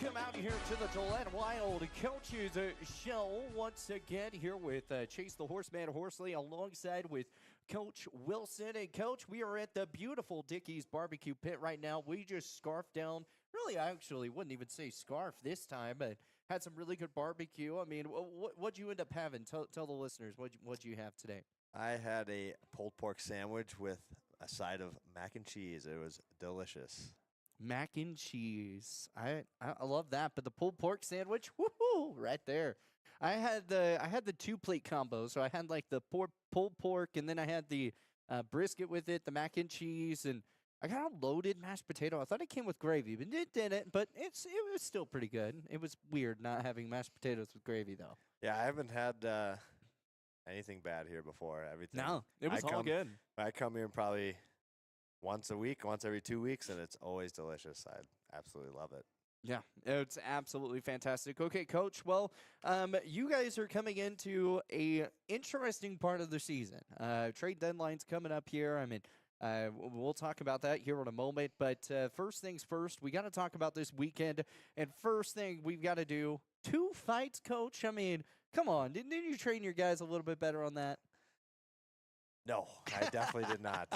Welcome out here to the Gillette Wild Coaches Show. Once again, here with Chase the Horseman Horsley alongside with Coach Wilson. And Coach, we are at the beautiful Dickey's Barbecue Pit right now. We just scarfed down. Really, I actually wouldn't even say scarf this time, but had some really good barbecue. I mean, what'd you end up having? Tell the listeners what'd you have today. I had a pulled pork sandwich with a side of mac and cheese. It was delicious. Mac and cheese. I love that. But the pulled pork sandwich, woohoo, right there. I had the 2-plate combo. So I had like the pulled pork, and then I had the brisket with it, the mac and cheese, and I got a loaded mashed potato. I thought it came with gravy, but it didn't. But it was still pretty good. It was weird not having mashed potatoes with gravy though. Yeah, I haven't had anything bad here before. Everything. No, it was all good. I come here probably once a week, once every 2 weeks, and it's always delicious. I absolutely love it. Yeah, it's absolutely fantastic. Okay, Coach. Well, you guys are coming into a interesting part of the season. Trade deadline's coming up here. I mean, we'll talk about that here in a moment. But first things first, we got to talk about this weekend. And first thing we've got to do, 2 fights, Coach. I mean, come on. Didn't you train your guys a little bit better on that? No, I definitely did not.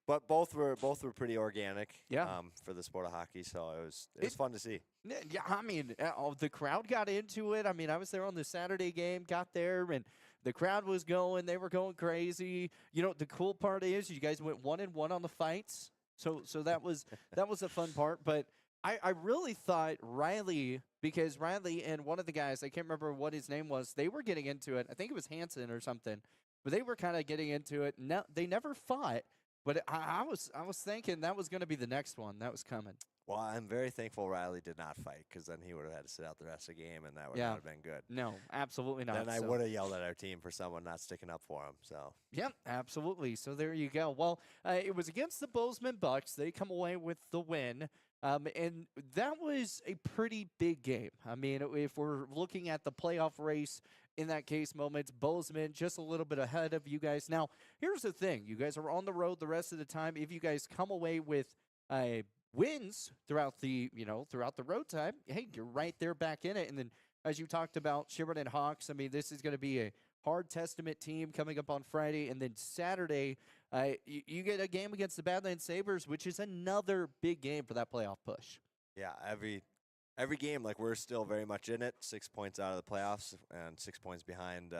But both were pretty organic. Yeah. For the sport of hockey, so it was fun to see. Yeah, I mean, the crowd got into it. I mean, I was there on the Saturday game, got there, and the crowd was going. They were going crazy. You know, the cool part is you guys went 1-1 on the fights, so that was a fun part. But I really thought Riley, because Riley and one of the guys, I can't remember what his name was, they were getting into it. I think it was Hanson or something. But they were kind of getting into it. No, they never fought, but I was thinking that was going to be the next one that was coming. Well, I'm very thankful Riley did not fight, because then he would have had to sit out the rest of the game, and that would not have been good. No, absolutely not. Then I would have yelled at our team for someone not sticking up for him. So yeah, absolutely. So there you go. Well, it was against the Bozeman Bucks. They come away with the win. And that was a pretty big game. I mean, if we're looking at the playoff race, in that case moments, Bozeman just a little bit ahead of you guys. Now, here's the thing. You guys are on the road the rest of the time. If you guys come away with wins throughout the road time, hey, you're right there back in it. And then as you talked about Sheridan Hawks, I mean, this is going to be a hard Testament team coming up on Friday. And then Saturday, you get a game against the Badlands Sabres, which is another big game for that playoff push. yeah, every game, like, we're still very much in it. 6 points out of the playoffs and 6 points behind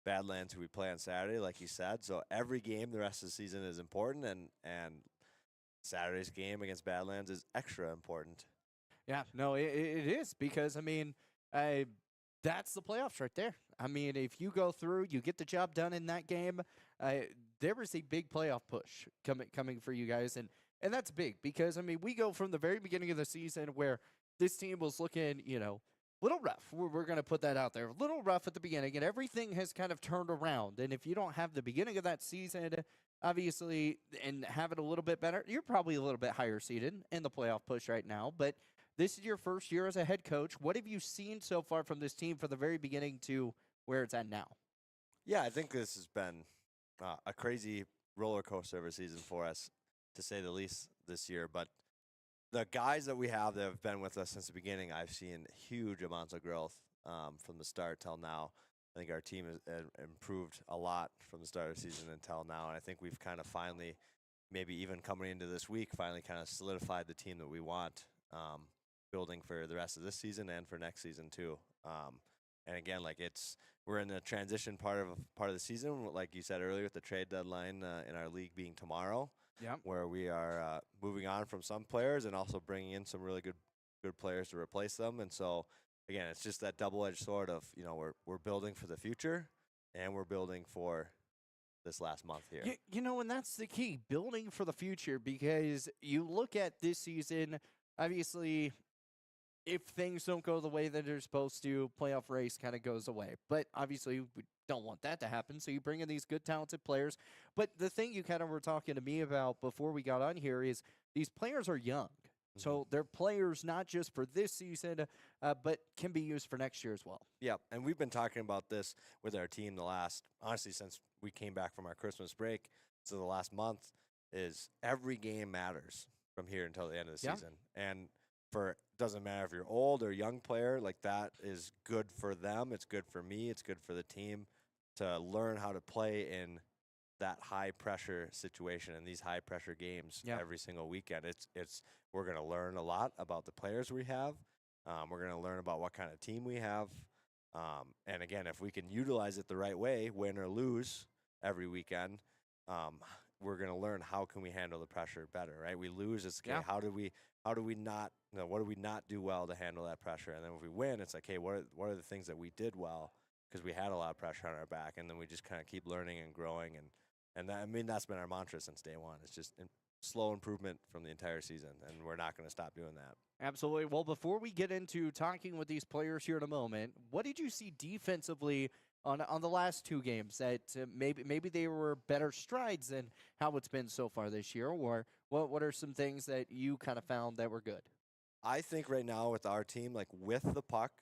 Badlands, who we play on Saturday, like you said. So every game the rest of the season is important, and Saturday's game against Badlands is extra important. Yeah, no, it is, because, I mean, that's the playoffs right there. I mean, if you go through, you get the job done in that game, there is a big playoff push coming for you guys. And that's big because, I mean, we go from the very beginning of the season where this team was looking, a little rough. We're going to put that out there. A little rough at the beginning, and everything has kind of turned around. And if you don't have the beginning of that season, obviously, and have it a little bit better, you're probably a little bit higher seeded in the playoff push right now. But this is your first year as a head coach. What have you seen so far from this team from the very beginning to where it's at now? Yeah, I think this has been a crazy roller coaster of a season for us, to say the least, this year. But the guys that we have that have been with us since the beginning, I've seen huge amounts of growth from the start till now. I think our team has improved a lot from the start of the season until now, and I think we've kind of finally, maybe even coming into this week, finally kind of solidified the team that we want, building for the rest of this season and for next season too. And again, like, we're in the transition part of the season, like you said earlier, with the trade deadline in our league being tomorrow. Yeah. Where we are moving on from some players and also bringing in some really good players to replace them. And so, again, it's just that double-edged sword of, we're building for the future and we're building for this last month here. And that's the key, building for the future, because you look at this season, obviously, if things don't go the way that they're supposed to, playoff race kind of goes away. But obviously, we don't want that to happen, so you bring in these good, talented players. But the thing you kind of were talking to me about before we got on here is these players are young. Mm-hmm. So they're players not just for this season, but can be used for next year as well. Yeah, and we've been talking about this with our team honestly, since we came back from our Christmas break, so the last month, is every game matters from here until the end of the season. And doesn't matter if you're old or young player, like that is good for them. It's good for me. It's good for the team to learn how to play in that high pressure situation and these high pressure games Yeah. every single weekend. We're going to learn a lot about the players we have. We're going to learn about what kind of team we have. And again, if we can utilize it the right way, win or lose every weekend, we're going to learn how can we handle the pressure better, right? We lose, it's okay. Yeah. How do we not, what do we not do well to handle that pressure? And then if we win, it's like, hey, what are the things that we did well because we had a lot of pressure on our back, and then we just kind of keep learning and growing, and that, I mean, that's been our mantra since day one. It's just slow improvement from the entire season, and we're not going to stop doing that. Absolutely. Well, before we get into talking with these players here in a moment, what did you see defensively on the last two games that maybe they were better strides than how it's been so far this year, or what are some things that you kind of found that were good? I think right now with our team, like with the puck,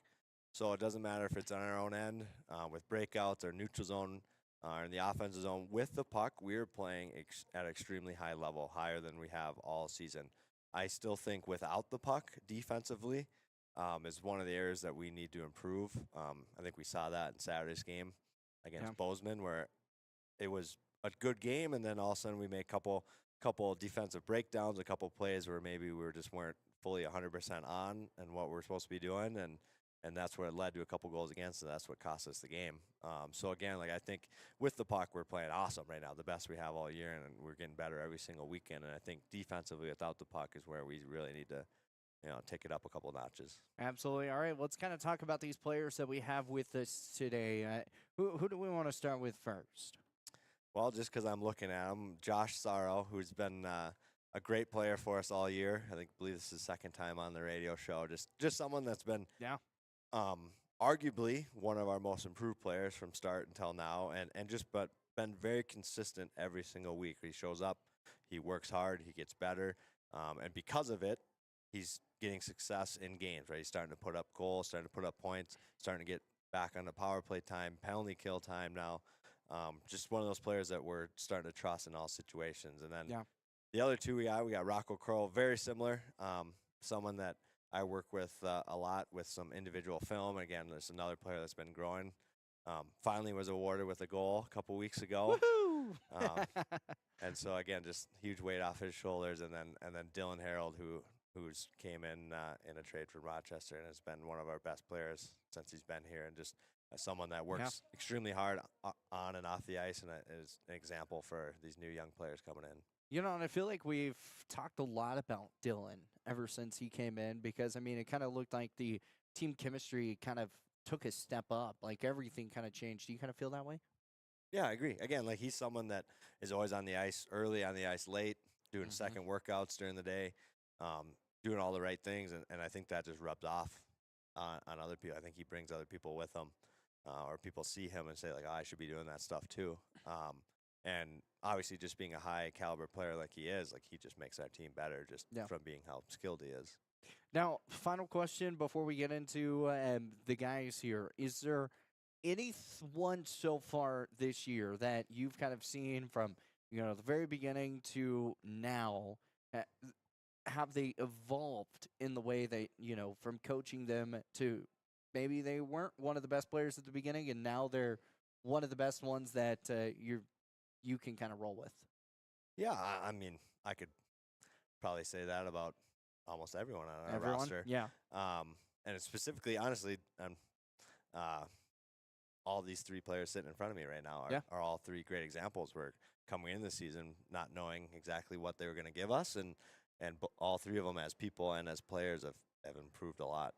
so it doesn't matter if it's on our own end with breakouts or neutral zone or in the offensive zone. With the puck, we're playing at an extremely high level, higher than we have all season. I still think without the puck defensively is one of the areas that we need to improve. I think we saw that in Saturday's game against Bozeman, where it was a good game, and then all of a sudden we made a couple defensive breakdowns, a couple plays where maybe we weren't fully 100% on and what we're supposed to be doing, and that's where it led to a couple goals against, and that's what cost us the game. So again, like I think with the puck, we're playing awesome right now, the best we have all year, and we're getting better every single weekend. And I think defensively, without the puck, is where we really need to, take it up a couple notches. Absolutely. All right, let's kind of talk about these players that we have with us today. Who do we want to start with first? Well, just because I'm looking at him, Josh Sorrow, who's been a great player for us all year. I believe this is his second time on the radio show. Just someone that's been arguably one of our most improved players from start until now, but been very consistent every single week. He shows up, he works hard, he gets better, and because of it, he's getting success in games. Right, he's starting to put up goals, starting to put up points, starting to get back on the power play time, penalty kill time now. Just one of those players that we're starting to trust in all situations. And then the other two we got Rocco Kroll, very similar. Someone that I work with a lot with some individual film. Again, there's another player that's been growing. Finally was awarded with a goal a couple weeks ago. Woohoo! And so again, just huge weight off his shoulders. And then Dylan Harold, who's came in a trade from Rochester and has been one of our best players since he's been here, and just someone that works extremely hard on and off the ice, and is an example for these new young players coming in. You know, and I feel like we've talked a lot about Dylan ever since he came in, because, I mean, it kind of looked like the team chemistry kind of took a step up. Like, everything kind of changed. Do you kind of feel that way? Yeah, I agree. Again, like he's someone that is always on the ice early, on the ice late, doing second workouts during the day, doing all the right things, and I think that just rubs off on other people. I think he brings other people with him, or people see him and say, like, oh, I should be doing that stuff too. And obviously, just being a high caliber player like he is, like he just makes our team better just from being how skilled he is. Now, final question before we get into the guys here. Is there anyone so far this year that you've kind of seen from, the very beginning to now, have they evolved in the way that, from coaching them to maybe they weren't one of the best players at the beginning and now they're one of the best ones that you can kind of roll with? Yeah, I mean, I could probably say that about almost everyone on our roster. Yeah. And it's specifically, honestly, all these three players sitting in front of me right now are all three great examples. We're coming in this season not knowing exactly what they were going to give us, and all three of them as people and as players have improved a lot.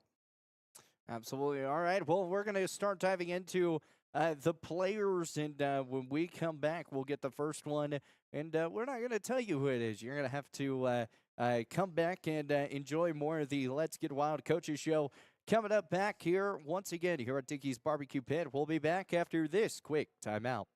Absolutely. All right. Well, we're going to start diving into the players, and when we come back, we'll get the first one, and we're not going to tell you who it is. You're going to have to come back and enjoy more of the Let's Get Wild Coaches Show coming up back here once again here at Dickey's Barbecue Pit. We'll be back after this quick timeout.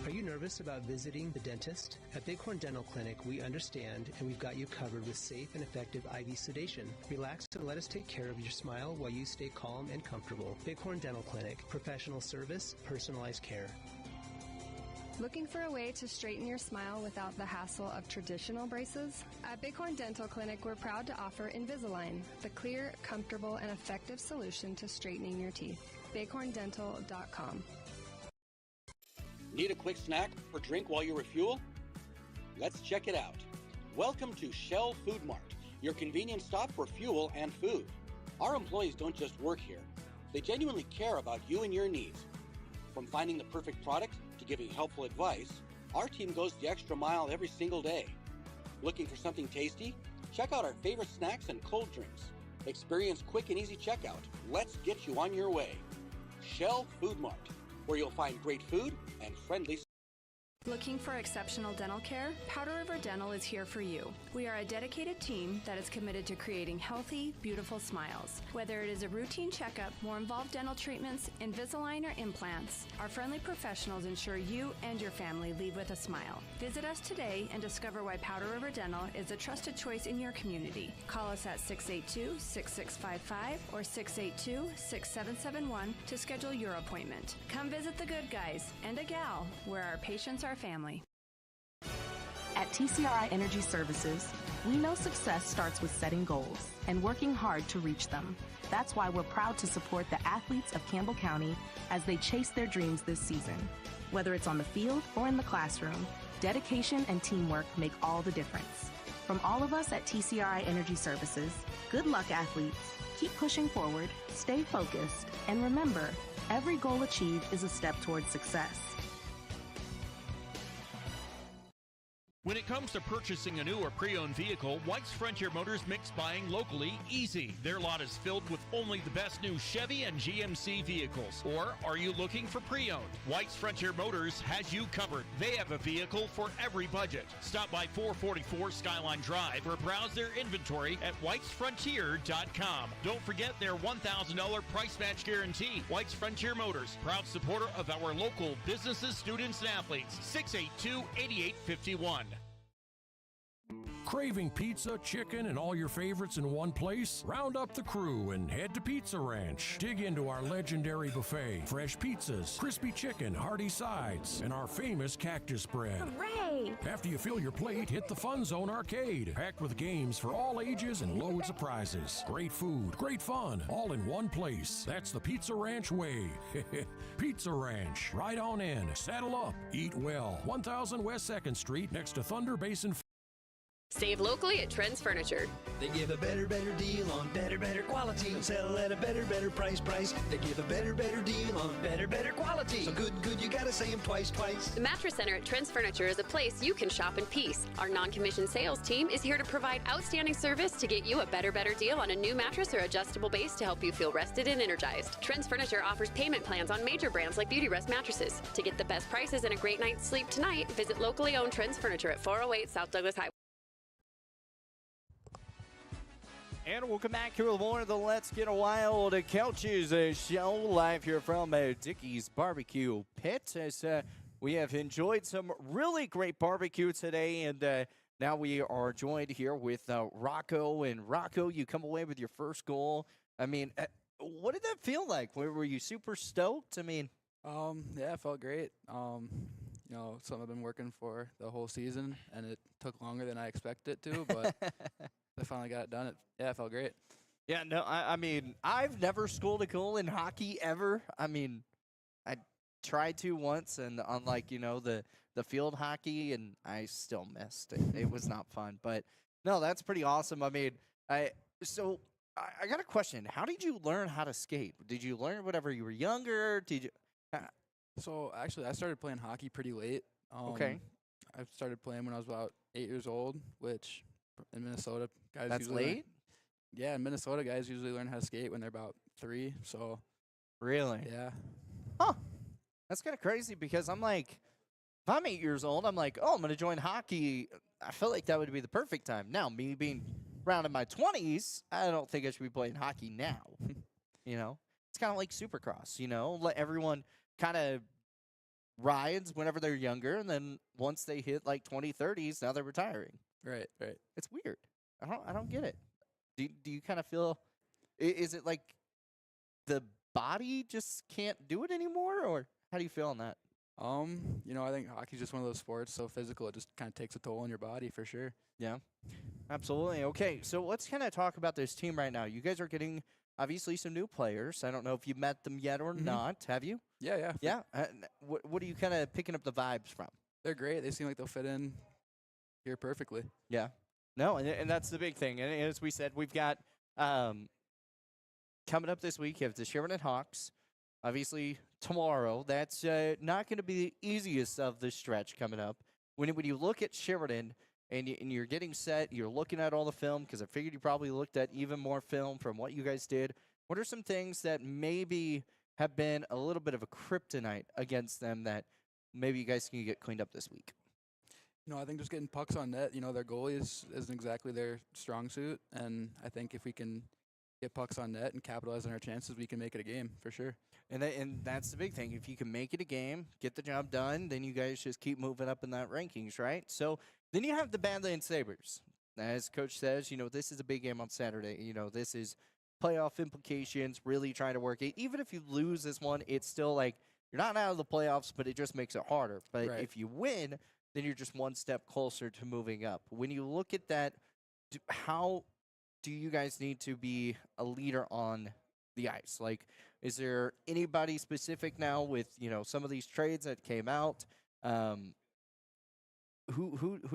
Are you nervous about visiting the dentist? At Bighorn Dental Clinic, we understand, and we've got you covered with safe and effective IV sedation. Relax and let us take care of your smile while you stay calm and comfortable. Bighorn Dental Clinic. Professional service, personalized care. Looking for a way to straighten your smile without the hassle of traditional braces? At Bighorn Dental Clinic, we're proud to offer Invisalign, the clear, comfortable, and effective solution to straightening your teeth. bighorndental.com. Need a quick snack or drink while you refuel? Let's check it out. Welcome to Shell Food Mart, your convenient stop for fuel and food. Our employees don't just work here. They genuinely care about you and your needs. From finding the perfect product to giving helpful advice, our team goes the extra mile every single day. Looking for something tasty? Check out our favorite snacks and cold drinks. Experience quick and easy checkout. Let's get you on your way. Shell Food Mart, where you'll find great food and friendly. Looking for exceptional dental care? Powder River Dental is here for you. We are a dedicated team that is committed to creating healthy, beautiful smiles. Whether it is a routine checkup, more involved dental treatments, Invisalign, or implants, our friendly professionals ensure you and your family leave with a smile. Visit us today and discover why Powder River Dental is a trusted choice in your community. Call us at 682-6655 or 682-6771 to schedule your appointment. Come visit the good guys and a gal where our patients are family. At TCRI Energy Services, we know success starts with setting goals and working hard to reach them. That's why we're proud to support the athletes of Campbell County as they chase their dreams this season. Whether it's on the field or in the classroom, dedication and teamwork make all the difference. From all of us at TCRI Energy Services, good luck, athletes. Keep pushing forward, stay focused, and remember, every goal achieved is a step towards success. When it comes to purchasing a new or pre-owned vehicle, White's Frontier Motors makes buying locally easy. Their lot is filled with only the best new Chevy and GMC vehicles. Or are you looking for pre-owned? White's Frontier Motors has you covered. They have a vehicle for every budget. Stop by 444 Skyline Drive or browse their inventory at whitesfrontier.com. Don't forget their $1,000 price match guarantee. White's Frontier Motors, proud supporter of our local businesses, students, and athletes. 682-8851. Craving pizza, chicken, and all your favorites in one place? Round up the crew and head to Pizza Ranch. Dig into our legendary buffet. Fresh pizzas, crispy chicken, hearty sides, and our famous cactus bread. Hooray! After you fill your plate, hit the Fun Zone Arcade. Packed with games for all ages and loads of prizes. Great food, great fun, all in one place. That's the Pizza Ranch way. Pizza Ranch. Right on in. Saddle up. Eat well. 1000 West 2nd Street next to Thunder Basin. Save locally at Trends Furniture. They give a better deal on better quality. And sell at a better price. They give a better deal on better quality. So good, you gotta say them twice. The Mattress Center at Trends Furniture is a place you can shop in peace. Our non-commissioned sales team is here to provide outstanding service to get you a better deal on a new mattress or adjustable base to help you feel rested and energized. Trends Furniture offers payment plans on major brands like Beautyrest mattresses. To get the best prices and a great night's sleep tonight, visit locally owned Trends Furniture at 408 South Douglas Highway. And we'll come back here with more of the Let's Get Wild Couches show live here from Dickey's Barbecue Pit. As we have enjoyed some really great barbecue today, and now we are joined here with Rocco. And Rocco, you come away with your first goal. I mean, what did that feel like? Were you super stoked? I mean, yeah, it felt great. You know, something I've been working for the whole season, and it took longer than I expected it to, but I finally got it done. It felt great. Yeah, no, I mean, I've never scored a goal in hockey ever. I mean, I tried to once, and on the field hockey, and I still missed it. It was not fun, but no, that's pretty awesome. I mean, I got a question. How did you learn how to skate? Did you learn whenever you were younger? Did you? So actually, I started playing hockey pretty late. Okay. I started playing when I was about 8 years old, which in Minnesota, guys That's usually late? Yeah, in Minnesota, guys usually learn how to skate when they're about 3. So Really? yeah, Huh. That's kind of crazy because I'm like, if I'm 8 years old, I'm like, oh, I'm going to join hockey. I feel like that would be the perfect time. Now, me being around in my 20s, I don't think I should be playing hockey now. You know? It's kind of like Supercross, you know? Let everyone kind of rides whenever they're younger, and then once they hit like 2030s, now they're retiring. right. It's weird. I don't get it. Do you kind of feel, is it like the body just can't do it anymore, or how do you feel on that? I think hockey's just one of those sports so physical. It just kind of takes a toll on your body for sure. Yeah, absolutely. Okay, so let's kind of talk about this team right now. You guys are getting obviously some new players. I don't know if you met them yet or not. Have you? Yeah, yeah. Yeah. What are you kind of picking up the vibes from? They're great. They seem like they'll fit in here perfectly. Yeah. No, and that's the big thing. And as we said, we've got coming up this week, you have the Sheridan Hawks. Obviously, tomorrow. That's not going to be the easiest of the stretch coming up. When you look at Sheridan and you're getting set, you're looking at all the film, because I figured you probably looked at even more film from what you guys did. What are some things that maybe have been a little bit of a kryptonite against them that maybe you guys can get cleaned up this week? I think just getting pucks on net, their goalie isn't exactly their strong suit. And I think if we can get pucks on net and capitalize on our chances, we can make it a game for sure. And that's the big thing. If you can make it a game, get the job done, then you guys just keep moving up in that rankings, right? So then you have the Badlands Sabres. As Coach says, this is a big game on Saturday. This is playoff implications, really trying to work it. Even if you lose this one, it's still like you're not out of the playoffs, but it just makes it harder. But if you win, then you're just one step closer to moving up. When you look at that, how do you guys need to be a leader on the ice? Like, is there anybody specific now with, some of these trades that came out? Who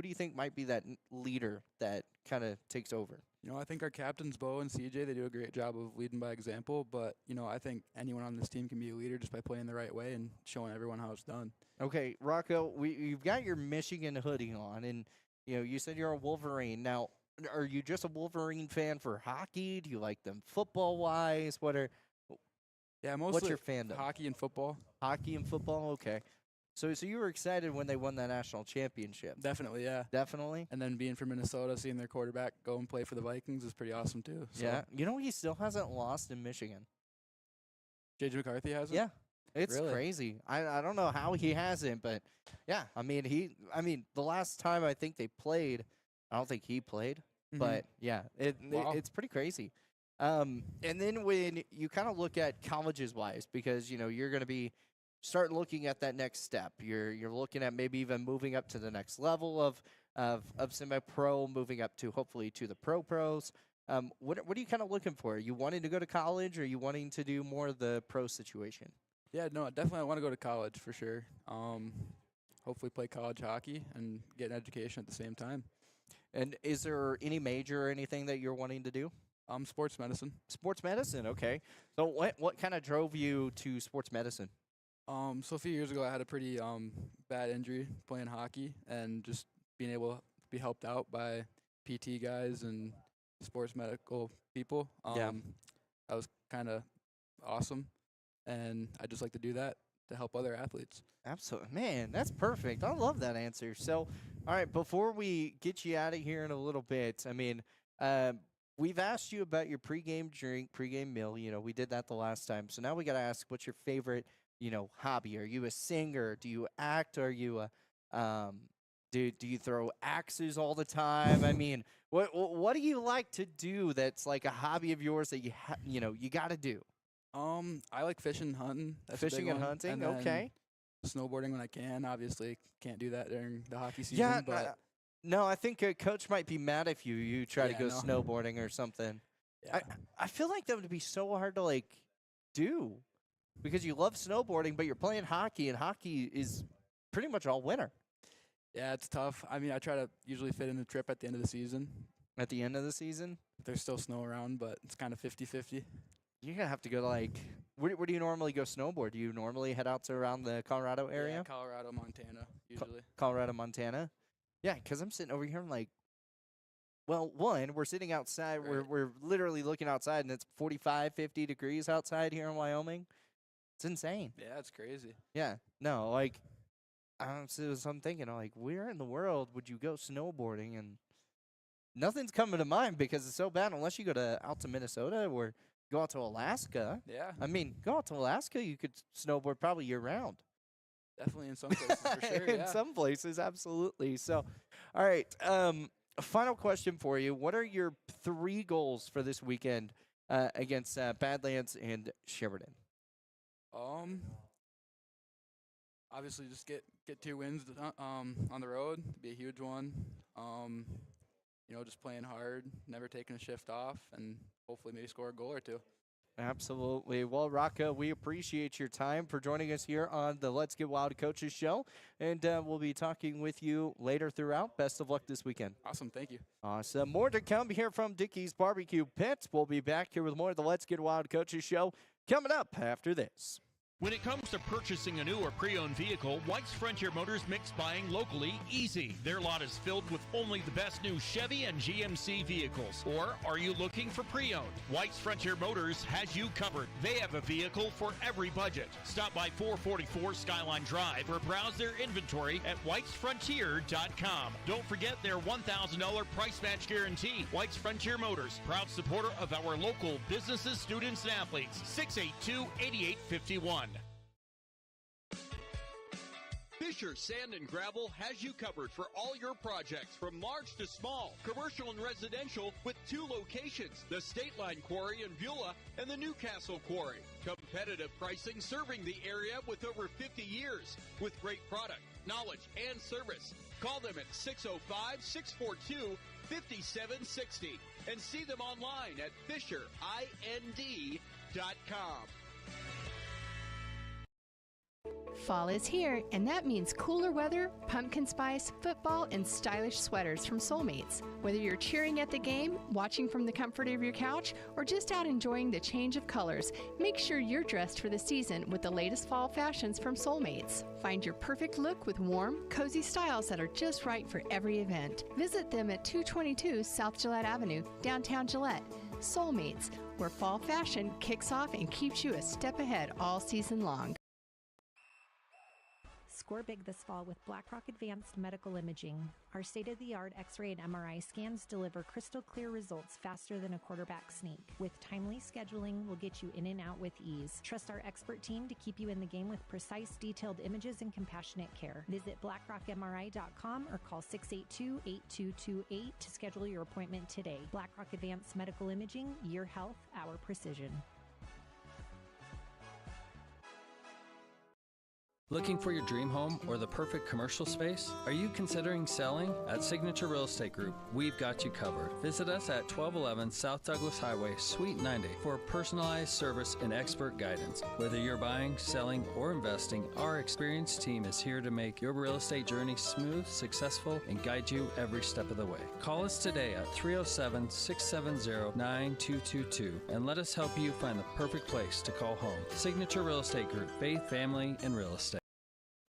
do you think might be that leader that kind of takes over? I think our captains, Bo and CJ, they do a great job of leading by example. But, I think anyone on this team can be a leader just by playing the right way and showing everyone how it's done. Okay, Rocco, you've got your Michigan hoodie on, and, you said you're a Wolverine. Now, are you just a Wolverine fan for hockey? Do you like them football-wise? Yeah, mostly what's your fandom? Hockey and football. Hockey and football, okay. So you were excited when they won that national championship? Definitely, yeah. Definitely? And then being from Minnesota, seeing their quarterback go and play for the Vikings is pretty awesome, too. So. Yeah. He still hasn't lost in Michigan. J.J. McCarthy hasn't? Yeah. It's really? Crazy. I don't know how he hasn't, but, yeah. The last time I think they played, I don't think he played. But, yeah, it's pretty crazy. And then when you kind of look at colleges-wise, because, you're going to be start looking at that next step. You're looking at maybe even moving up to the next level of semi-pro, moving up to hopefully to the pros. What are you kind of looking for? Are you wanting to go to college, or are you wanting to do more of the pro situation? Yeah, no, definitely I want to go to college for sure. Hopefully play college hockey and get an education at the same time. And is there any major or anything that you're wanting to do? Sports medicine. Sports medicine, okay. So what kind of drove you to sports medicine? So a few years ago, I had a pretty bad injury playing hockey, and just being able to be helped out by PT guys and sports medical people. That was kind of awesome, and I just like to do that to help other athletes. Absolutely. Man, that's perfect. I love that answer. So, all right, before we get you out of here in a little bit, we've asked you about your pregame drink, pregame meal. We did that the last time. So now we got to ask, what's your favorite, hobby? Are you a singer? Do you act? Are you do you throw axes all the time? What do you like to do that's like a hobby of yours that you got to do? I like fishing and hunting. That's fishing a big and one. hunting, And okay. Snowboarding when I can. Obviously, can't do that during the hockey season. Yeah, but no, I think a coach might be mad if you try to go no. snowboarding or something. Yeah. I feel like that would be so hard to do, because you love snowboarding, but you're playing hockey, and hockey is pretty much all winter. Yeah, it's tough. I try to usually fit in a trip at the end of the season. At the end of the season? There's still snow around, but it's kind of 50-50. You're going to have to go to, where do you normally go snowboard? Do you normally head out to around the Colorado area? Yeah, Colorado, Montana, usually. Colorado, Montana? Yeah, because I'm sitting over here, I'm like, well, one, we're sitting outside. Right. We're literally looking outside, and it's 45, 50 degrees outside here in Wyoming. It's insane. Yeah, it's crazy. Yeah. No, so I'm thinking, where in the world would you go snowboarding? And nothing's coming to mind because it's so bad, unless you go out to Minnesota or go out to Alaska. Yeah. Go out to Alaska, you could snowboard probably year-round. Definitely in some places, for sure, In some places, absolutely. So, all right, a final question for you. What are your 3 goals for this weekend against Badlands and Sheridan? Obviously, just get 2 wins on the road. Be a huge one. Just playing hard, never taking a shift off, and hopefully maybe score a goal or 2. Absolutely. Well, Rocco, we appreciate your time for joining us here on the Let's Get Wild Coaches show, and we'll be talking with you later throughout. Best of luck this weekend. Awesome. Thank you. Awesome. More to come here from Dickey's Barbecue Pit. We'll be back here with more of the Let's Get Wild Coaches show coming up after this. When it comes to purchasing a new or pre-owned vehicle, White's Frontier Motors makes buying locally easy. Their lot is filled with only the best new Chevy and GMC vehicles. Or are you looking for pre-owned? White's Frontier Motors has you covered. They have a vehicle for every budget. Stop by 444 Skyline Drive or browse their inventory at whitesfrontier.com. Don't forget their $1,000 price match guarantee. White's Frontier Motors, proud supporter of our local businesses, students, and athletes. 682-8851. Fisher Sand and Gravel has you covered for all your projects, from large to small, commercial and residential, with 2 locations, the State Line Quarry in Beulah and the Newcastle Quarry. Competitive pricing serving the area with over 50 years, with great product, knowledge, and service. Call them at 605-642-5760 and see them online at FisherIND.com. Fall is here, and that means cooler weather, pumpkin spice, football, and stylish sweaters from Soulmates. Whether you're cheering at the game, watching from the comfort of your couch, or just out enjoying the change of colors, make sure you're dressed for the season with the latest fall fashions from Soulmates. Find your perfect look with warm, cozy styles that are just right for every event. Visit them at 222 South Gillette Avenue, downtown Gillette. Soulmates, where fall fashion kicks off and keeps you a step ahead all season long. Score big this fall with BlackRock Advanced Medical Imaging. Our state-of-the-art X-ray and MRI scans deliver crystal clear results faster than a quarterback sneak. With timely scheduling, we'll get you in and out with ease. Trust our expert team to keep you in the game with precise, detailed images and compassionate care. Visit blackrockmri.com or call 682-8228 to schedule your appointment today. BlackRock Advanced Medical Imaging, your health, our precision. Looking for your dream home or the perfect commercial space? Are you considering selling? At Signature Real Estate Group, we've got you covered. Visit us at 1211 South Douglas Highway, Suite 90 for personalized service and expert guidance. Whether you're buying, selling, or investing, our experienced team is here to make your real estate journey smooth, successful, and guide you every step of the way. Call us today at 307-670-9222 and let us help you find the perfect place to call home. Signature Real Estate Group, faith, family, and real estate.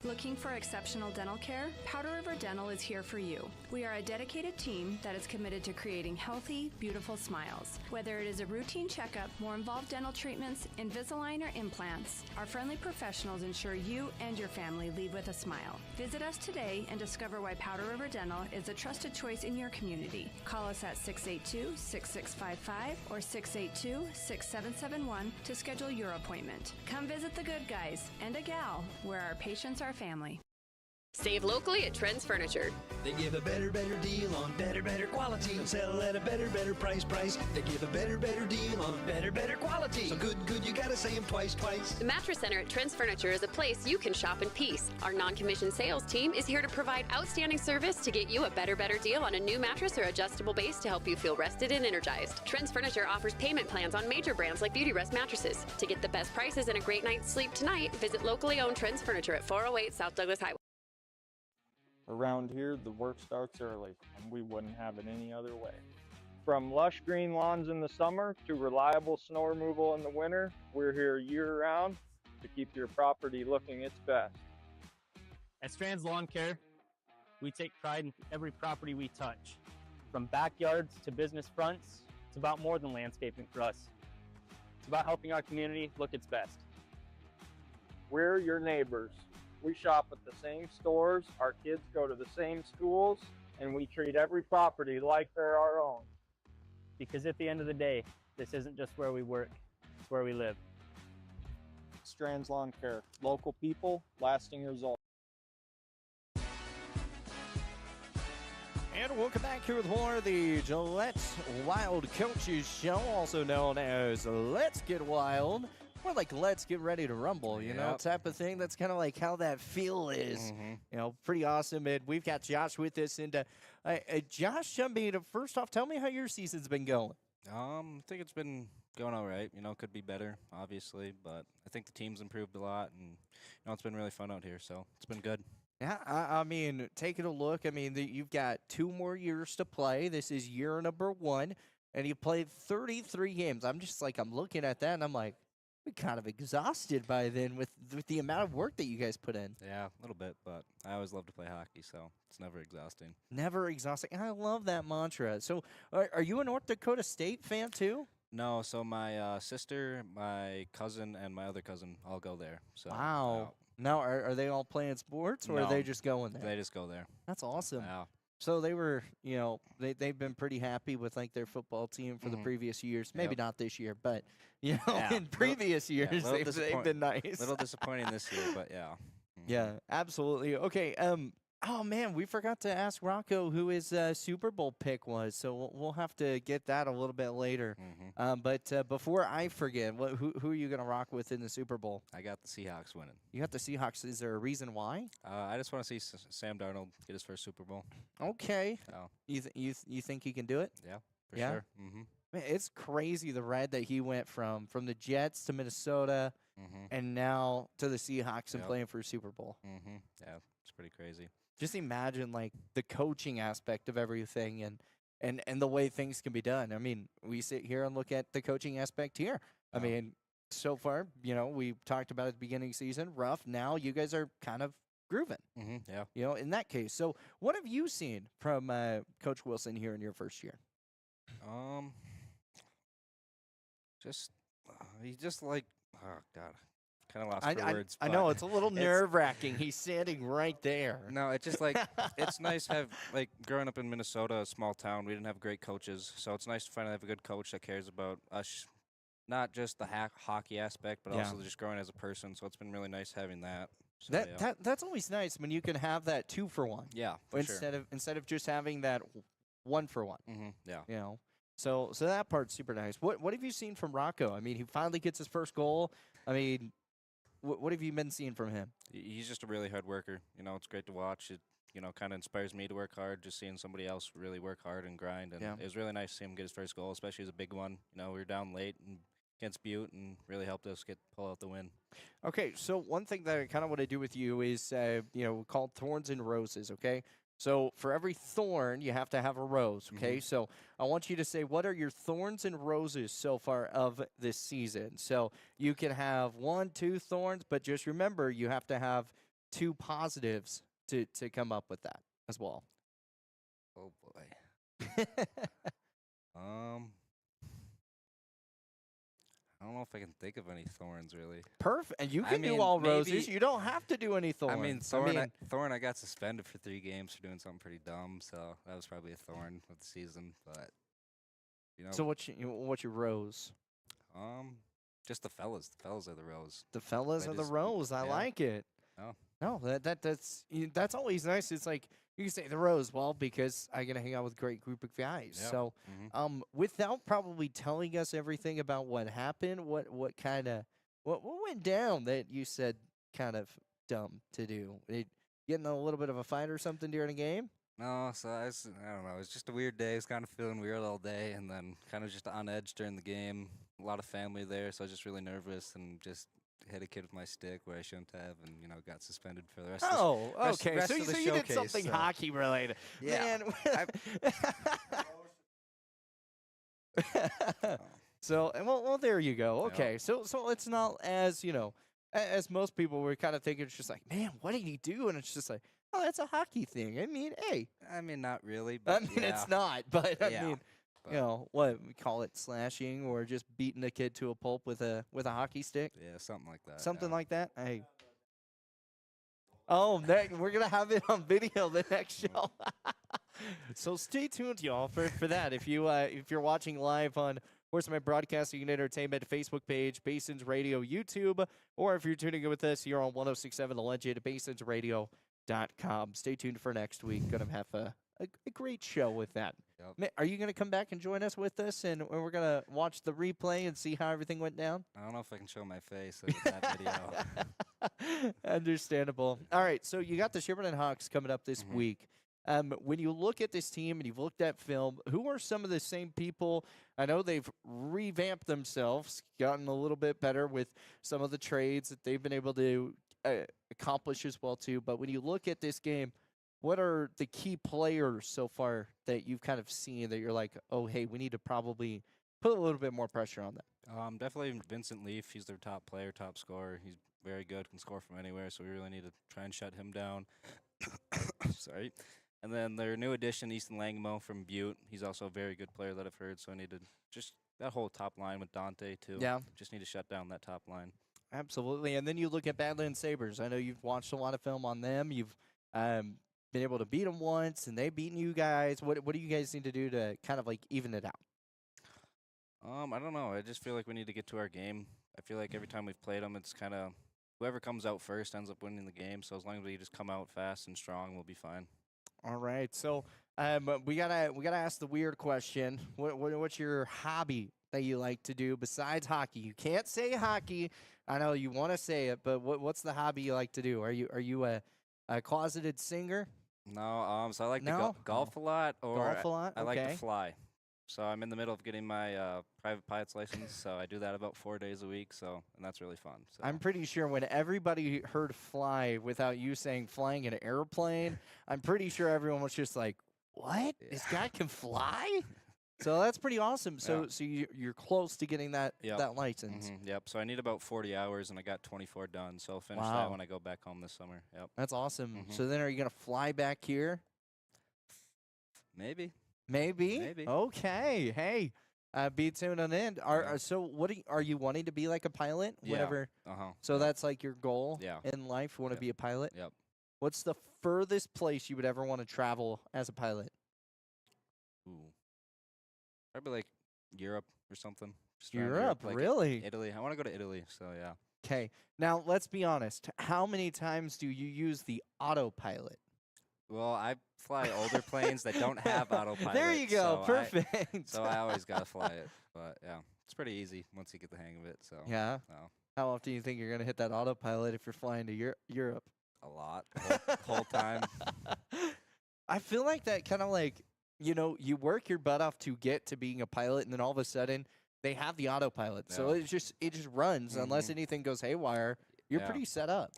Looking for exceptional dental care? Powder River Dental is here for you. We are a dedicated team that is committed to creating healthy, beautiful smiles. Whether it is a routine checkup, more involved dental treatments, Invisalign, or implants, our friendly professionals ensure you and your family leave with a smile. Visit us today and discover why Powder River Dental is a trusted choice in your community. Call us at 682-6655 or 682-6771 to schedule your appointment. Come visit the good guys and a gal where our patients are family. Save locally at Trends Furniture. They give a better deal on better quality and sell at a better price. They give a better deal on better quality. So good, you gotta say them twice. The Mattress Center at Trends Furniture is a place you can shop in peace. Our non-commissioned sales team is here to provide outstanding service to get you a better deal on a new mattress or adjustable base to help you feel rested and energized. Trends Furniture offers payment plans on major brands like Beauty Rest mattresses. To get the best prices and a great night's sleep tonight, visit locally owned Trends Furniture at 408 South Douglas Highway. Around here, the work starts early, and we wouldn't have it any other way. From lush green lawns in the summer to reliable snow removal in the winter, we're here year-round to keep your property looking its best. At Strands Lawn Care, we take pride in every property we touch. From backyards to business fronts, it's about more than landscaping for us. It's about helping our community look its best. We're your neighbors. We shop at the same stores, our kids go to the same schools, and we treat every property like they're our own. Because at the end of the day, this isn't just where we work, it's where we live. Strands Lawn Care, local people, lasting results. And welcome back here with more of the Gillette Wild Coaches Show, also known as Let's Get Wild. more like let's get ready to rumble, you know, type of thing. That's kind of like how that feel is. You know, pretty awesome. And we've got Josh with us. And Josh, I mean, first off, tell me how your season's been going. I think it's been going all right. You know, could be better, obviously, but I think the team's improved a lot, and you know, it's been really fun out here, so it's been good. Yeah, I mean, taking a look, I mean, you've got 2 more years to play. This is year number 1, and you played 33 games. I'm just like, I'm looking at that, and I'm like, we're kind of exhausted by then with the amount of work that you guys put in. Yeah, a little bit, but I always love to play hockey, so it's never exhausting. Never exhausting. And I love that mantra. So are you a North Dakota State fan too? No, so my sister, my cousin, and my other cousin all go there. So wow. Now, are they all playing sports, or are they just going there? They just go there. That's awesome. Wow. So they were, you know, they've been pretty happy with, like, their football team for the previous years. Maybe not this year, but, you know, in previous years, they've been nice. A little disappointing this year, but yeah. Yeah, absolutely. Okay, oh, man, we forgot to ask Rocco who his Super Bowl pick was, so we'll have to get that a little bit later. But before I forget, who are you going to rock with in the Super Bowl? I got the Seahawks winning. You got the Seahawks. Is there a reason why? I just want to see Sam Darnold get his first Super Bowl. Okay. Oh. You think he can do it? Yeah, for sure. Man, it's crazy the ride that he went from the Jets to Minnesota and now to the Seahawks and playing for a Super Bowl. Yeah, it's pretty crazy. Just imagine, like, the coaching aspect of everything and the way things can be done. I mean, we sit here and look at the coaching aspect here. I mean, so far, you know, we talked about at the beginning of the season, rough. Now you guys are kind of grooving. Yeah. You know, in that case. So what have you seen from Coach Wilson here in your first year? He's just like, oh, God. Kind of lost for words. I know, it's a little nerve-wracking. He's standing right there. No, it's just like, it's nice like, growing up in Minnesota, a small town, we didn't have great coaches, so it's nice to finally have a good coach that cares about us, not just the hockey aspect, but also just growing as a person, so it's been really nice having that. So, that's always nice when you can have that 2-for-1. Yeah, for sure. Instead of just having that 1-for-1. Yeah. You know? So that part's super nice. What have you seen from Rocco? I mean, he finally gets his first goal. I mean, what have you been seeing from him? He's just a really hard worker. You know, it's great to watch. It, you know, kind of inspires me to work hard, just seeing somebody else really work hard and grind. And it was really nice to see him get his first goal, especially as a big one. You know, we were down late against Butte and really helped us pull out the win. Okay, so one thing that I kind of want to do with you is, you know, called Thorns and Roses, okay? So for every thorn, you have to have a rose, okay? So I want you to say, what are your thorns and roses so far of this season? So you can have 1, 2 thorns, but just remember, you have to have 2 positives to come up with that as well. Oh, boy. I don't know if I can think of any thorns, really. Perfect. And you can do all roses. You don't have to do any thorns. I mean, Thorn, I got suspended for 3 games for doing something pretty dumb, so that was probably a thorn of the season. But, you know. So what's your rose? Just the fellas. The fellas are the rose. The fellas are the rose. I like it. Oh. No, that's always nice. It's like, you can say the rose, well, because I get to hang out with a great group of guys. Yep. So, without probably telling us everything about what happened, what went down that you said kind of dumb to do? Getting a little bit of a fight or something during a game? No, so I don't know. It was just a weird day. I was kind of feeling weird all day, and then kind of just on edge during the game. A lot of family there, so I was just really nervous and just hit a kid with my stick where I shouldn't have, and you know, got suspended for the rest. Okay. Rest So of the you did showcase, something hockey related. Yeah. Man. So, well, there you go. Okay, so it's not as, you know, as most people were kind of thinking. It's just like, man, what did he do? And it's just like, oh, that's a hockey thing. I mean, hey. I mean, not really. But I mean, it's not. But I mean, you know, what we call it, slashing or just beating a kid to a pulp with a hockey stick. Yeah, something like that. Something like that. Hey. Oh, we're gonna have it on video the next show. So stay tuned, y'all, for that. If you're watching live on Horseman Broadcasting and Entertainment Facebook page, Basins Radio YouTube, or if you're tuning in with us here on 106.7 The Legend, BasinsRadio.com. Stay tuned for next week. Gonna have a great show with that. Yep. Are you going to come back and join us with us, and we're going to watch the replay and see how everything went down? I don't know if I can show my face in that video. Understandable. All right, so you got the Shepparton Hawks coming up this week. When you look at this team and you've looked at film, who are some of the same people? I know they've revamped themselves, gotten a little bit better with some of the trades that they've been able to accomplish as well too. But when you look at this game, what are the key players so far that you've kind of seen that you're like, oh, hey, we need to probably put a little bit more pressure on them? Definitely Vincent Leaf. He's their top player, top scorer. He's very good, can score from anywhere, so we really need to try and shut him down. Sorry. And then their new addition, Easton Langmo from Butte. He's also a very good player that I've heard, so I need to just that whole top line with Dante, too. Yeah. Just need to shut down that top line. Absolutely. And then you look at Badlands Sabres. I know you've watched a lot of film on them. You've been able to beat them once, and they've beaten you guys. What do you guys need to do to kind of like even it out? I don't know. I just feel like we need to get to our game. I feel like every time we've played them, it's kind of whoever comes out first ends up winning the game. So as long as we just come out fast and strong, we'll be fine. All right. So we gotta ask the weird question. What's your hobby that you like to do besides hockey? You can't say hockey. I know you want to say it, but what's the hobby you like to do? Are you a closeted singer? No. So I like to golf a lot. Or Golf a lot? I like Okay. to fly. So I'm in the middle of getting my private pilot's license, so I do that about 4 days a week, and that's really fun. So. I'm pretty sure when everybody heard fly without you saying flying an airplane, I'm pretty sure everyone was just like, what? Yeah. This guy can fly? So that's pretty awesome. So you're close to getting that license. Yep. So I need about 40 hours, and I got 24 done. So I'll finish Wow. that when I go back home this summer. Yep. That's awesome. So then are you going to fly back here? Maybe. Maybe. Okay. Hey, be tuning in. So are you wanting to be like a pilot? Yeah. Whatever. So that's like your goal in life. You want to be a pilot? Yep. What's the furthest place you would ever want to travel as a pilot? Ooh. Probably like Europe or something. Just around Europe, like really? Italy. I want to go to Italy, so yeah. Okay. Now, let's be honest. How many times do you use the autopilot? Well, I fly older planes that don't have autopilot. There you go. Perfect. So I always got to fly it. But, yeah, it's pretty easy once you get the hang of it. So Yeah? No. How often do you think you're going to hit that autopilot if you're flying to Europe? A lot. Whole time. I feel like that kind of like, you work your butt off to get to being a pilot, and then all of a sudden they have the autopilot. So it just runs unless anything goes haywire. You're pretty set up.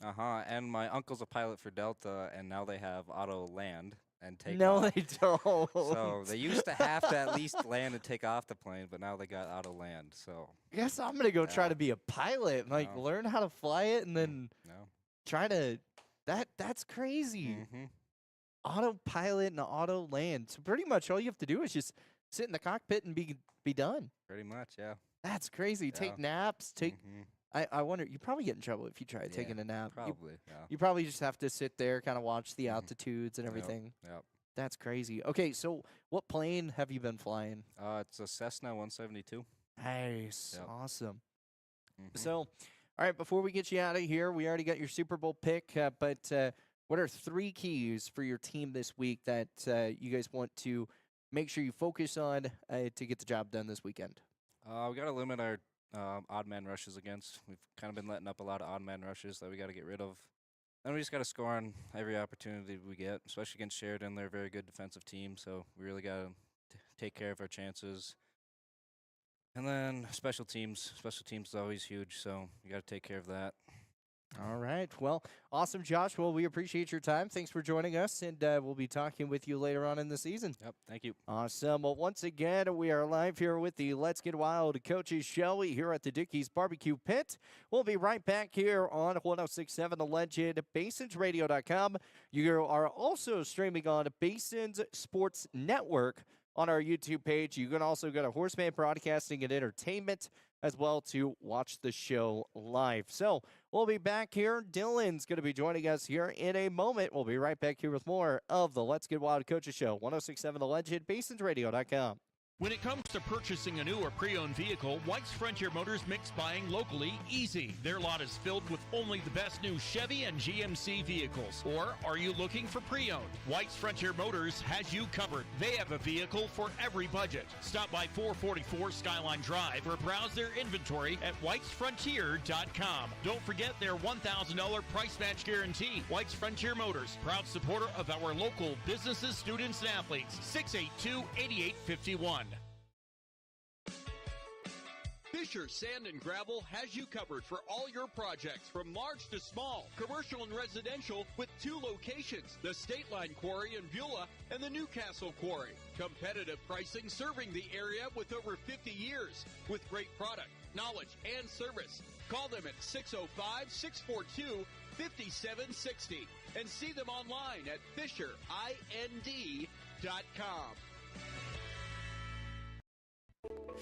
And my uncle's a pilot for Delta, and now they have auto land and take No, off. they don't. So they used to have to at least land and take off the plane, but now they got auto land. So I guess I'm gonna go try to be a pilot and like learn how to fly it, and then try to. That's crazy. Autopilot and auto land. So pretty much all you have to do is just sit in the cockpit and be done. Pretty much, yeah. That's crazy. Yeah. Take naps. I wonder. You probably get in trouble if you try taking a nap. Probably. You probably just have to sit there, kind of watch the altitudes and everything. Yep. That's crazy. Okay, so what plane have you been flying? It's a Cessna 172. Nice. Yep. Awesome. So, all right, before we get you out of here, we already got your Super Bowl pick, but what are 3 keys for your team this week that you guys want to make sure you focus on to get the job done this weekend? We got to limit our odd man rushes against. We've kind of been letting up a lot of odd man rushes that we got to get rid of. And we just got to score on every opportunity we get, especially against Sheridan. They're a very good defensive team, so we really got to take care of our chances. And then special teams. Special teams is always huge, so we got to take care of that. All right. Well, awesome, Josh. Well, we appreciate your time. Thanks for joining us, and we'll be talking with you later on in the season. Yep. Thank you. Awesome. Well, once again, we are live here with the Let's Get Wild Coaches Show here at the Dickey's Barbecue Pit. We'll be right back here on 106.7 The Legend, BasonsRadio.com. You are also streaming on Basins Sports Network on our YouTube page. You can also go to Horseman Broadcasting and Entertainment as well to watch the show live. So we'll be back here. Dylan's going to be joining us here in a moment. We'll be right back here with more of the Let's Get Wild Coaches Show, 106.7 The Legend, BasonsRadio.com. When it comes to purchasing a new or pre-owned vehicle, White's Frontier Motors makes buying locally easy. Their lot is filled with only the best new Chevy and GMC vehicles. Or are you looking for pre-owned? White's Frontier Motors has you covered. They have a vehicle for every budget. Stop by 444 Skyline Drive or browse their inventory at whitesfrontier.com. Don't forget their $1,000 price match guarantee. White's Frontier Motors, proud supporter of our local businesses, students, and athletes. 682-8851. Fisher Sand and Gravel has you covered for all your projects from large to small, commercial and residential, with 2 locations, the State Line Quarry in Beulah and the Newcastle Quarry. Competitive pricing serving the area with over 50 years, with great product, knowledge, and service. Call them at 605-642-5760 and see them online at FisherIND.com.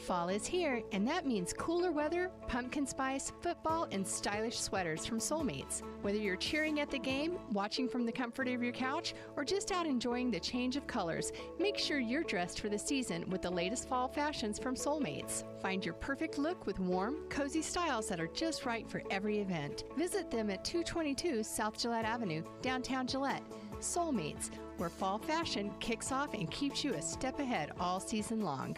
Fall is here, and that means cooler weather, pumpkin spice, football, and stylish sweaters from Soulmates. Whether you're cheering at the game, watching from the comfort of your couch, or just out enjoying the change of colors, make sure you're dressed for the season with the latest fall fashions from Soulmates. Find your perfect look with warm, cozy styles that are just right for every event. Visit them at 222 South Gillette Avenue, downtown Gillette. Soulmates, where fall fashion kicks off and keeps you a step ahead all season long.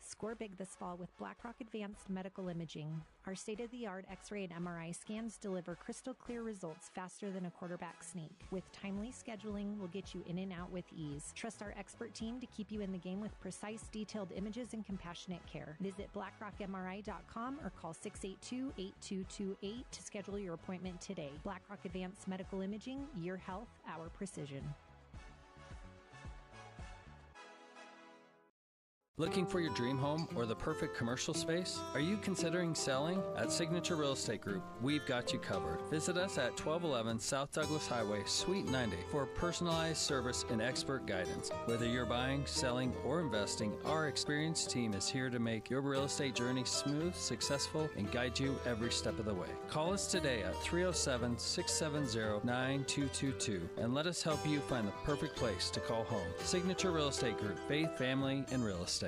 Score big this fall with BlackRock Advanced Medical Imaging. Our state-of-the-art X-ray and MRI scans deliver crystal clear results faster than a quarterback sneak. With timely scheduling, we'll get you in and out with ease. Trust our expert team to keep you in the game with precise, detailed images and compassionate care. Visit blackrockmri.com or call 682-8228 to schedule your appointment today. BlackRock Advanced Medical Imaging, your health, our precision. Looking for your dream home or the perfect commercial space? Are you considering selling? At Signature Real Estate Group, we've got you covered. Visit us at 1211 South Douglas Highway, Suite 90 for personalized service and expert guidance. Whether you're buying, selling, or investing, our experienced team is here to make your real estate journey smooth, successful, and guide you every step of the way. Call us today at 307-670-9222 and let us help you find the perfect place to call home. Signature Real Estate Group, faith, family, and real estate.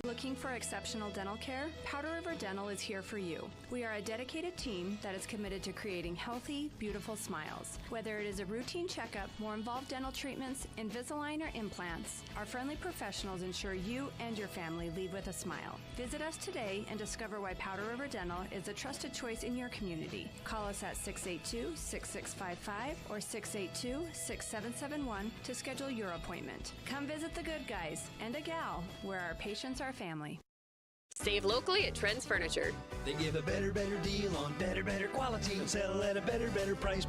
Looking for exceptional dental care? Powder River Dental is here for you. We are a dedicated team that is committed to creating healthy, beautiful smiles. Whether it is a routine checkup, more involved dental treatments, Invisalign, or implants, our friendly professionals ensure you and your family leave with a smile. Visit us today and discover why Powder River Dental is a trusted choice in your community. Call us at 682-6655 or 682-6771 to schedule your appointment. Come visit the good guys and a gal where our patients are family. Save locally at Trends Furniture. They give a better deal on better quality and sell at a better price.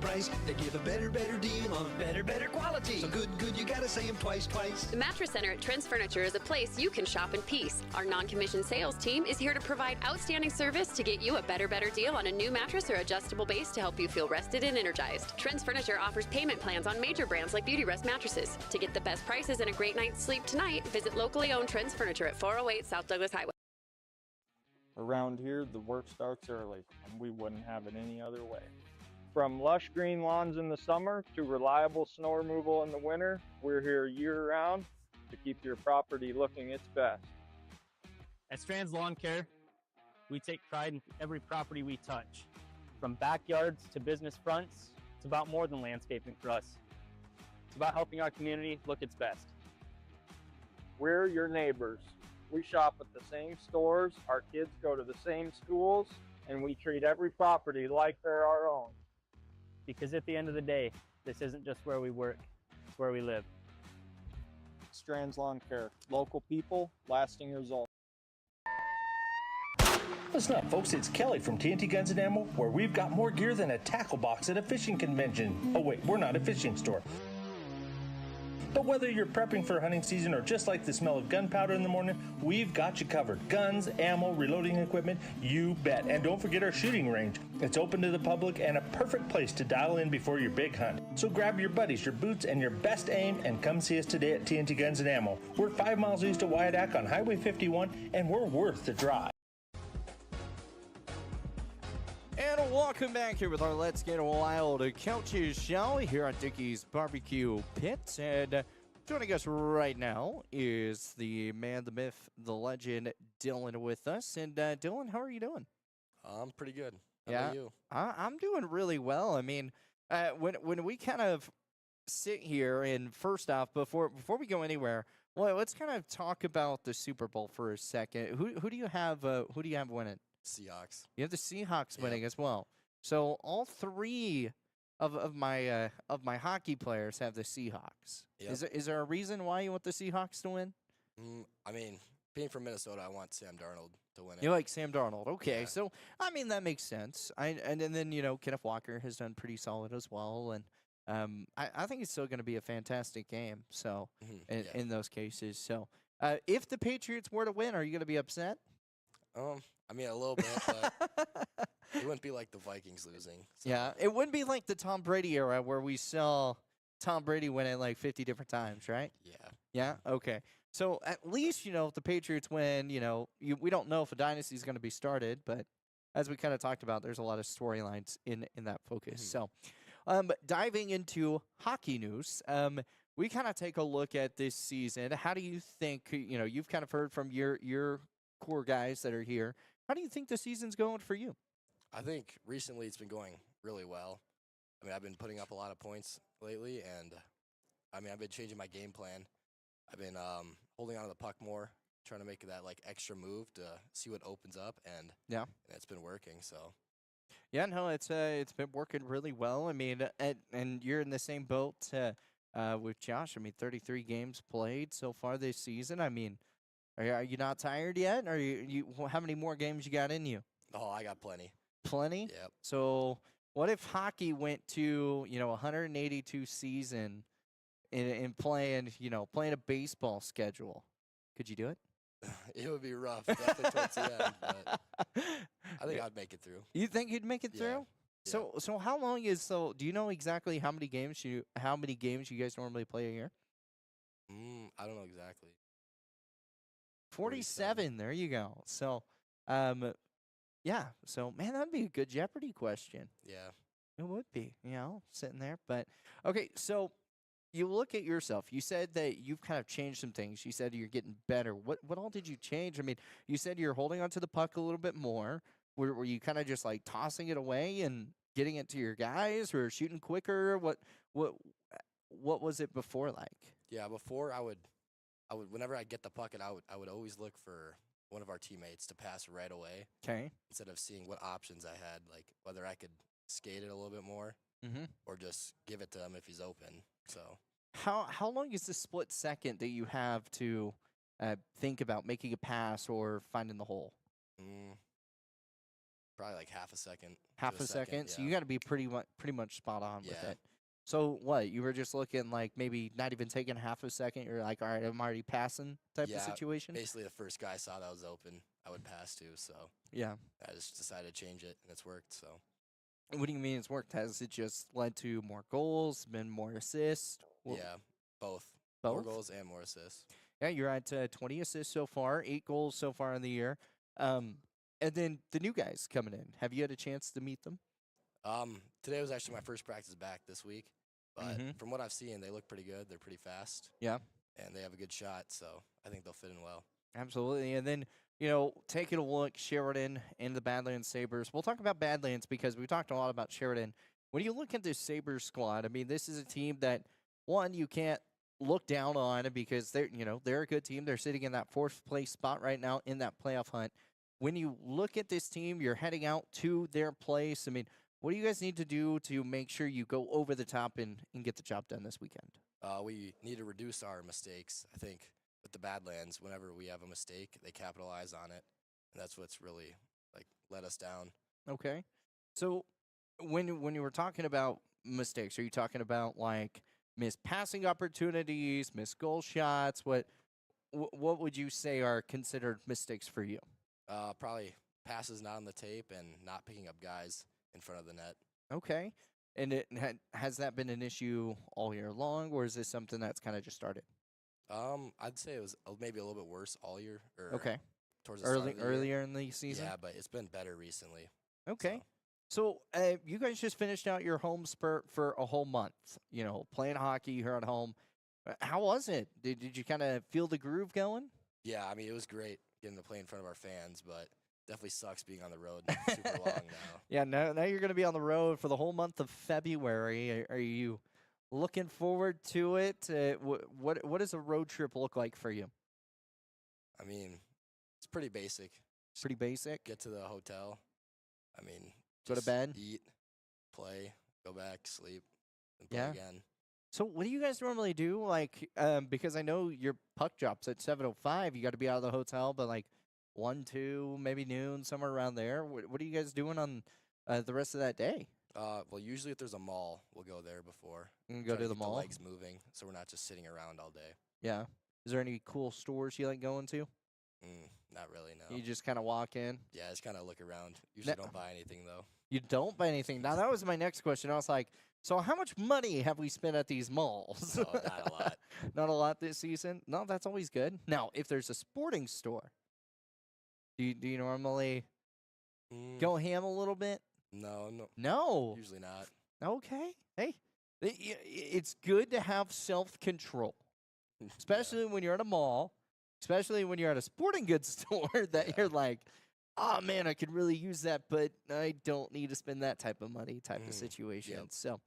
They give a better deal on better quality. So good, you gotta say them twice. The Mattress Center at Trends Furniture is a place you can shop in peace. Our non-commissioned sales team is here to provide outstanding service to get you a better deal on a new mattress or adjustable base to help you feel rested and energized. Trends Furniture offers payment plans on major brands like Beauty Rest mattresses. To get the best prices and a great night's sleep tonight, visit locally owned Trends Furniture at 408 South Douglas Highway. Around here, the work starts early, and we wouldn't have it any other way. From lush green lawns in the summer to reliable snow removal in the winter, we're here year-round to keep your property looking its best. At Strands Lawn Care, we take pride in every property we touch. From backyards to business fronts, it's about more than landscaping for us. It's about helping our community look its best. We're your neighbors. We shop at the same stores, our kids go to the same schools, and we treat every property like they're our own. Because at the end of the day, this isn't just where we work, it's where we live. Strands Lawn Care, local people, lasting results. Listen up, folks, it's Kelly from TNT Guns and Ammo, where we've got more gear than a tackle box at a fishing convention. Oh wait, we're not a fishing store. But whether you're prepping for hunting season or just like the smell of gunpowder in the morning, we've got you covered. Guns, ammo, reloading equipment, you bet. And don't forget our shooting range. It's open to the public and a perfect place to dial in before your big hunt. So grab your buddies, your boots, and your best aim and come see us today at TNT Guns and Ammo. We're 5 miles east of Wyandotte on Highway 51, and we're worth the drive. And welcome back here with our Let's Get Wild couches, shall we, here on Dickey's Barbecue Pit. And Joining us right now is the man, the myth, the legend, Dylan, with us. And Dylan, how are you doing? I'm pretty good. How Yeah, about you? I'm doing really well. I mean, when we kind of sit here, and first off, before we go anywhere, well, let's kind of talk about the Super Bowl for a second. Who do you have? Who do you have winning? Seahawks. You have the Seahawks winning as well. So all three of my hockey players have the Seahawks. Yep. Is there a reason why you want the Seahawks to win? I mean, being from Minnesota, I want Sam Darnold to win it. You like Sam Darnold, okay? Yeah. So I mean that makes sense. And then Kenneth Walker has done pretty solid as well, and I think it's still going to be a fantastic game. So in those cases, so if the Patriots were to win, are you going to be upset? I mean, a little bit, but it wouldn't be like the Vikings losing. So. Yeah, it wouldn't be like the Tom Brady era where we saw Tom Brady win it like 50 different times, right? Yeah. Yeah. Okay. So at least if the Patriots win, we don't know if a dynasty is going to be started, but as we kind of talked about, there's a lot of storylines in that focus. So, diving into hockey news, we kind of take a look at this season. How do you think? You've kind of heard from your core guys that are here. How do you think the season's going for you? I think recently it's been going really well. I mean, I've been putting up a lot of points lately, and I mean, I've been changing my game plan. I've been holding on to the puck more, trying to make that like extra move to see what opens up, and it's been working. So, yeah, no, it's been working really well. I mean, and you're in the same boat with Josh. I mean, 33 games played so far this season. I mean, are you not tired yet? Or you how many more games you got in you? Oh, I got plenty. Plenty? Yep. So what if hockey went to 182 season in playing a baseball schedule? Could you do it? It would be rough, definitely towards the end, but I think I'd make it through. You think you'd make it through? Yeah. So how long is do you know exactly how many games you guys normally play a year? I don't know exactly. 47. There you go. So, yeah. So, man, that'd be a good Jeopardy question. Yeah. It would be, sitting there. But, okay, so you look at yourself. You said that you've kind of changed some things. You said you're getting better. What all did you change? I mean, you said you're holding onto the puck a little bit more. Were you kind of just like tossing it away and getting it to your guys, or shooting quicker? What was it before like? Yeah, before I would whenever I get the puck, I would always look for one of our teammates to pass right away. Okay. Instead of seeing what options I had, like whether I could skate it a little bit more or just give it to him if he's open. So how long is the split second that you have to think about making a pass or finding the hole? Probably like half a second. Half a second. Yeah. So you got to be pretty much spot on with it. So what? You were just looking like maybe not even taking half a second. You're like, all right, I'm already passing type of situation. Basically, the first guy I saw that was open, I would pass to. So yeah, I just decided to change it, and it's worked. So what do you mean it's worked? Has it just led to more goals, been more assists? Yeah, both. Both? More goals and more assists. Yeah, you're at 20 assists so far, 8 goals so far in the year. And then the new guys coming in. Have you had a chance to meet them? Today was actually my first practice back this week. But from what I've seen, they look pretty good. They're pretty fast. Yeah. And they have a good shot, so I think they'll fit in well. Absolutely. And then, taking a look, Sheridan and the Badlands Sabres. We'll talk about Badlands because we talked a lot about Sheridan. When you look at this Sabres squad, I mean, this is a team that, one, you can't look down on because they're a good team. They're sitting in that 4th place spot right now in that playoff hunt. When you look at this team, you're heading out to their place. I mean, what do you guys need to do to make sure you go over the top and get the job done this weekend? We need to reduce our mistakes. I think with the Badlands, whenever we have a mistake, they capitalize on it, and that's what's really let us down. Okay, so when you were talking about mistakes, are you talking about like missed passing opportunities, missed goal shots? What would you say are considered mistakes for you? Probably passes not on the tape and not picking up guys in front of the net. Okay. And has that been an issue all year long, or is this something that's kind of just started? I'd say it was maybe a little bit worse all year. Okay. Towards the start of the earlier year. in the season? Yeah, but it's been better recently. Okay. So you guys just finished out your home spurt for a whole month, playing hockey here at home. How was it? Did you kind of feel the groove going? Yeah, I mean, it was great getting to play in front of our fans, but definitely sucks being on the road super long now. Yeah, now you're going to be on the road for the whole month of February. Are you looking forward to it? What does a road trip look like for you? I mean, it's pretty basic. Pretty basic? Get to the hotel. I mean, go to bed, eat, play, go back, sleep, and play again. So what do you guys normally do? Like, because I know your puck drops at 7:05. You got to be out of the hotel, but like 1, 2, maybe noon, somewhere around there. What are you guys doing on the rest of that day? Well, usually if there's a mall, we'll go there before. Go to the keep mall. The legs moving, so we're not just sitting around all day. Yeah. Is there any cool stores you like going to? Not really, no. You just kind of walk in? Yeah, just kind of look around. Usually don't buy anything, though. You don't buy anything? Now, that was my next question. I was like, so how much money have we spent at these malls? Oh, not a lot. Not a lot this season? No, that's always good. Now, if there's a sporting store, do you normally go ham a little bit? No. No? Usually not. Okay. Hey, it's good to have self-control, especially when you're at a mall, especially when you're at a sporting goods store that you're like, oh, man, I could really use that, but I don't need to spend that type of money type of situation. Yep. So,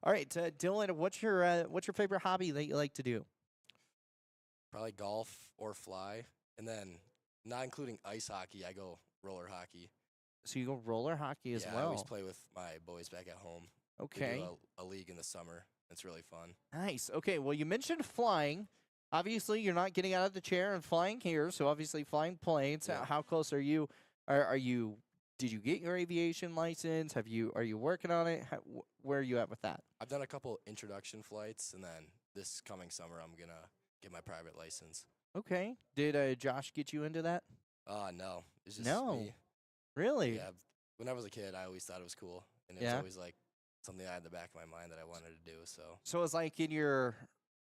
all right, Dylan, what's your favorite hobby that you like to do? Probably golf or fly. And then, not including ice hockey, I go roller hockey. So you go roller hockey as well? I always play with my boys back at home. Okay. We do a league in the summer. It's really fun. Nice. Okay, well, you mentioned flying. Obviously, you're not getting out of the chair and flying here, so obviously flying planes. Yeah. How close are you? Did you get your aviation license? Are you working on it? Where are you at with that? I've done a couple introduction flights, and then this coming summer, I'm going to get my private license. Okay. Did Josh get you into that? No. It's just me. Really? Yeah. When I was a kid, I always thought it was cool, and it was always like something I had in the back of my mind that I wanted to do. So it's like in your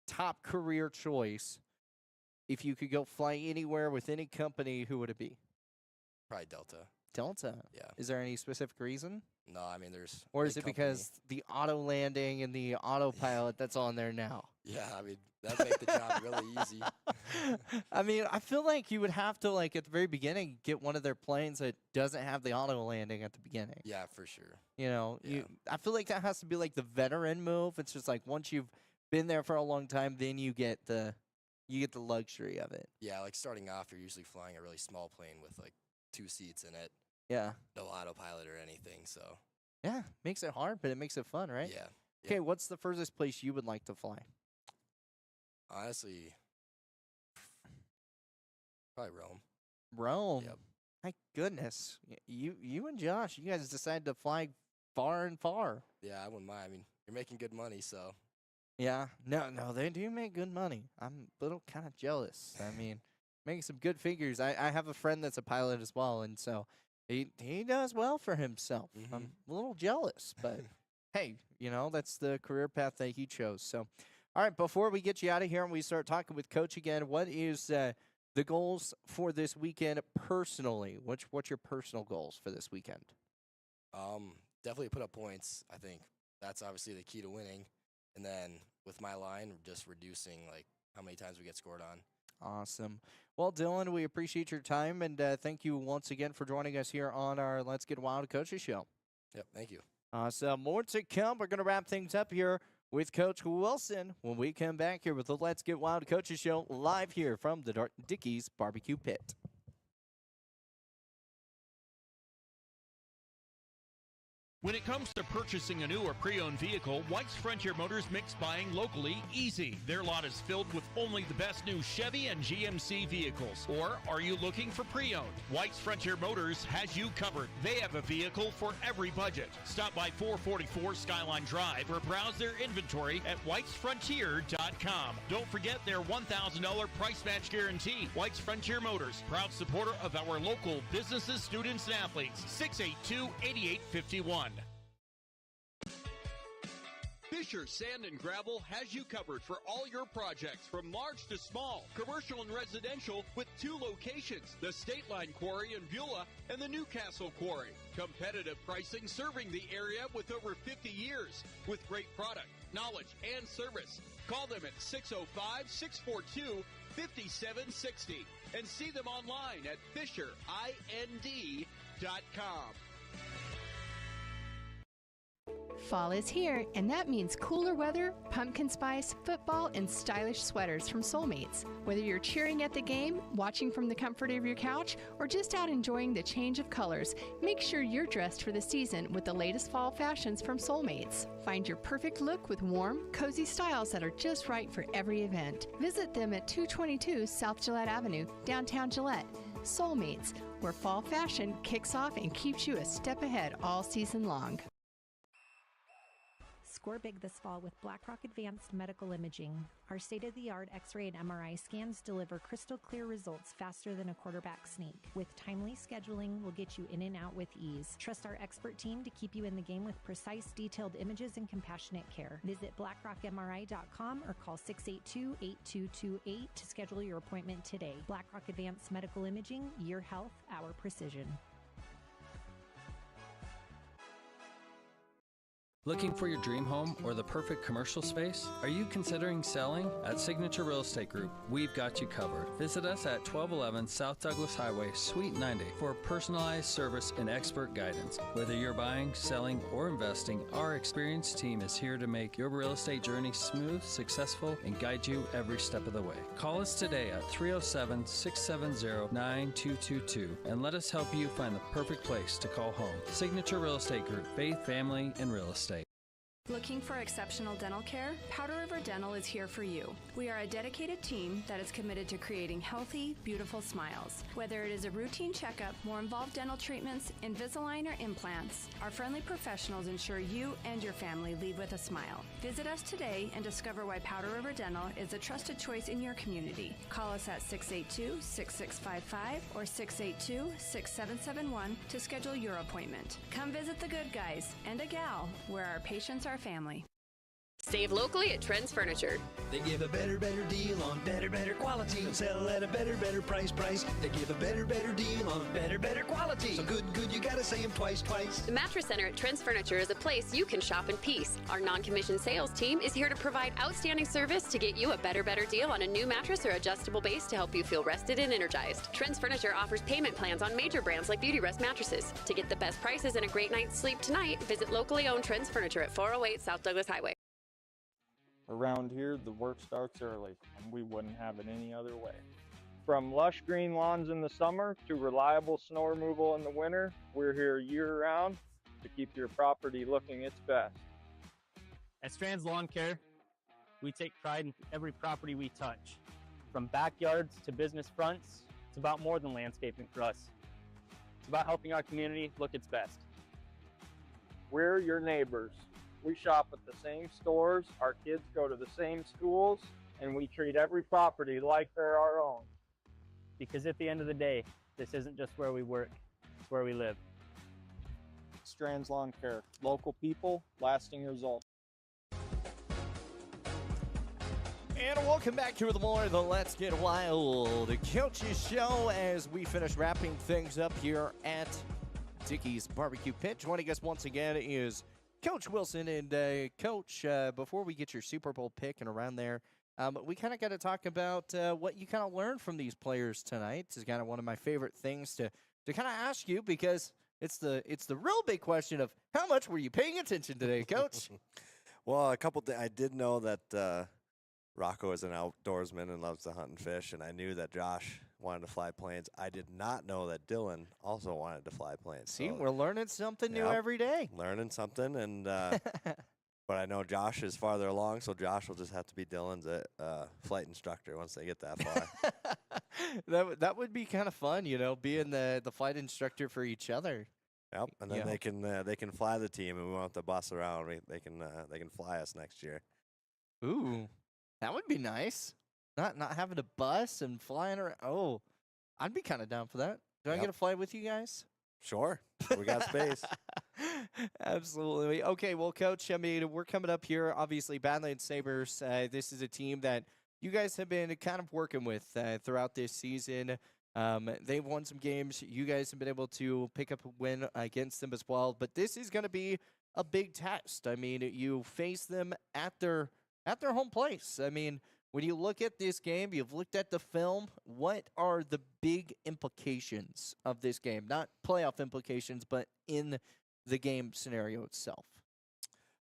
top career choice, if you could go fly anywhere with any company, who would it be? Probably Delta. Delta? Yeah. Is there any specific reason? No, I mean, there's... Or is it because the auto landing and the autopilot that's on there now? Yeah, I mean, that'd make the job really easy. I mean, I feel like you would have to, like, at the very beginning, get one of their planes that doesn't have the auto landing at the beginning. Yeah, for sure. You know, I feel like that has to be, like, the veteran move. It's just like once you've been there for a long time, then you get the luxury of it. Yeah, like starting off, you're usually flying a really small plane with, like, 2 seats in it. Yeah. No autopilot or anything, so. Yeah, makes it hard, but it makes it fun, right? Yeah. Okay, what's the furthest place you would like to fly? Honestly, probably Rome. Rome? Yep. My goodness. You and Josh, you guys decided to fly far and far. Yeah, I wouldn't mind. I mean, you're making good money, so. Yeah. No, they do make good money. I'm a little kind of jealous. I mean, making some good figures. I have a friend that's a pilot as well, and so he does well for himself. I'm a little jealous, but hey, that's the career path that he chose. So, all right, before we get you out of here and we start talking with Coach again, what is the goals for this weekend personally? What's your personal goals for this weekend? Definitely put up points. I think that's obviously the key to winning. And then with my line, just reducing like how many times we get scored on. Awesome. Well, Dylan, we appreciate your time, and thank you once again for joining us here on our Let's Get Wild Coaches show. Yep, thank you. Awesome. More to come. We're going to wrap things up here with Coach Wilson when we come back here with the Let's Get Wild Coaches show live here from the Dickey's Barbecue Pit. When it comes to purchasing a new or pre-owned vehicle, White's Frontier Motors makes buying locally easy. Their lot is filled with only the best new Chevy and GMC vehicles. Or are you looking for pre-owned? White's Frontier Motors has you covered. They have a vehicle for every budget. Stop by 444 Skyline Drive or browse their inventory at whitesfrontier.com. Don't forget their $1,000 price match guarantee. White's Frontier Motors, proud supporter of our local businesses, students, and athletes. 682-8851. Fisher Sand and Gravel has you covered for all your projects from large to small, commercial and residential, with 2 locations, the State Line Quarry in Beulah and the Newcastle Quarry. Competitive pricing serving the area with over 50 years, with great product, knowledge, and service. Call them at 605-642-5760 and see them online at FisherIND.com. Fall is here, and that means cooler weather, pumpkin spice, football, and stylish sweaters from Soulmates. Whether you're cheering at the game, watching from the comfort of your couch, or just out enjoying the change of colors, make sure you're dressed for the season with the latest fall fashions from Soulmates. Find your perfect look with warm, cozy styles that are just right for every event. Visit them at 222 South Gillette Avenue, downtown Gillette. Soulmates, where fall fashion kicks off and keeps you a step ahead all season long. Score big this fall with BlackRock Advanced Medical Imaging. Our state-of-the-art X-ray and MRI scans deliver crystal clear results faster than a quarterback sneak. With timely scheduling, we'll get you in and out with ease. Trust our expert team to keep you in the game with precise, detailed images and compassionate care. Visit blackrockmri.com or call 682-8228 to schedule your appointment today. BlackRock Advanced Medical Imaging, your health, our precision. Looking for your dream home or the perfect commercial space? Are you considering selling? At Signature Real Estate Group, we've got you covered. Visit us at 1211 South Douglas Highway, Suite 90 for personalized service and expert guidance. Whether you're buying, selling, or investing, our experienced team is here to make your real estate journey smooth, successful, and guide you every step of the way. Call us today at 307-670-9222 and let us help you find the perfect place to call home. Signature Real Estate Group, faith, family, and real estate. Looking for exceptional dental care? Powder River Dental is here for you. We are a dedicated team that is committed to creating healthy, beautiful smiles. Whether it is a routine checkup, more involved dental treatments, Invisalign, or implants, our friendly professionals ensure you and your family leave with a smile. Visit us today and discover why Powder River Dental is a trusted choice in your community. Call us at 682-6655 or 682-6771 to schedule your appointment. Come visit the good guys and a gal where our patients are family. Save locally at Trends Furniture. They give a better deal on better quality. And sell at a better price. They give a better deal on better quality. So good, you gotta say them twice. The Mattress Center at Trends Furniture is a place you can shop in peace. Our non-commissioned sales team is here to provide outstanding service to get you a better deal on a new mattress or adjustable base to help you feel rested and energized. Trends Furniture offers payment plans on major brands like Beauty Rest mattresses. To get the best prices and a great night's sleep tonight, visit locally owned Trends Furniture at 408 South Douglas Highway. Around here, the work starts early, and we wouldn't have it any other way. From lush green lawns in the summer to reliable snow removal in the winter, we're here year-round to keep your property looking its best. At Strands Lawn Care, we take pride in every property we touch. From backyards to business fronts, it's about more than landscaping for us. It's about helping our community look its best. We're your neighbors. We shop at the same stores, our kids go to the same schools, and we treat every property like they're our own. Because at the end of the day, this isn't just where we work, it's where we live. Strands Lawn Care. Local people, lasting results. And welcome back to the more the Let's Get Wild Coaches Show as we finish wrapping things up here at Dickey's Barbecue Pit. Joining us once again is Coach Wilson. And Coach, before we get your Super Bowl pick and around there, we kind of got to talk about what you kind of learned from these players tonight. This is kind of one of my favorite things to kind of ask you, because it's the real big question of how much were you paying attention today, Coach? Well, a couple things. I did know that Rocco is an outdoorsman and loves to hunt and fish, and I knew that Josh wanted to fly planes. I did not know that Dylan also wanted to fly planes. See, so, we're learning something new every day. Learning something, and but I know Josh is farther along, so Josh will just have to be Dylan's flight instructor once they get that far. that would be kind of fun, being the flight instructor for each other. Yep, and then they can fly the team, and we won't have to bus around. They can fly us next year. Ooh, that would be nice. Not having to bus and flying around. Oh, I'd be kind of down for that. Do I get to fly with you guys? Sure. We got space. Absolutely. Okay, well, Coach, I mean, we're coming up here, obviously, Badlands Sabres. This is a team that you guys have been kind of working with throughout this season. They've won some games. You guys have been able to pick up a win against them as well. But this is going to be a big test. I mean, you face them at their at their home place. I mean, when you look at this game, you've looked at the film, what are the big implications of this game? Not playoff implications, but in the game scenario itself.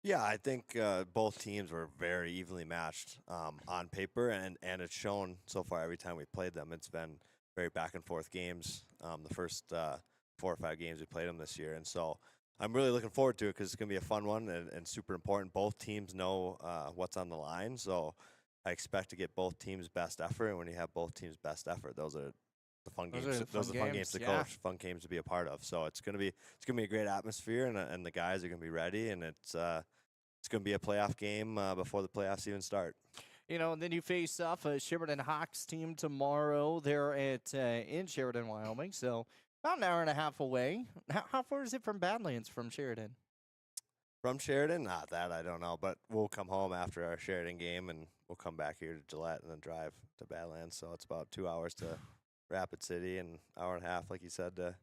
Yeah, I think both teams were very evenly matched on paper, and it's shown so far every time we played them. It's been very back and forth games. The first 4 or 5 games we played them this year, and so I'm really looking forward to it because it's going to be a fun one and super important. Both teams know what's on the line, so I expect to get both teams' best effort. And when you have both teams' best effort, those are the fun games. Those are the fun games to coach, fun games to be a part of. So it's gonna be a great atmosphere, and the guys are gonna be ready, and it's gonna be a playoff game before the playoffs even start. You know, and then you face off a Sheridan Hawks team tomorrow. They're at in Sheridan, Wyoming, so about an hour and a half away. How far is it from Badlands from Sheridan? From Sheridan? Not that I don't know, but we'll come home after our Sheridan game, and we'll come back here to Gillette and then drive to Badlands. So it's about 2 hours to Rapid City and hour and a half, like you said, to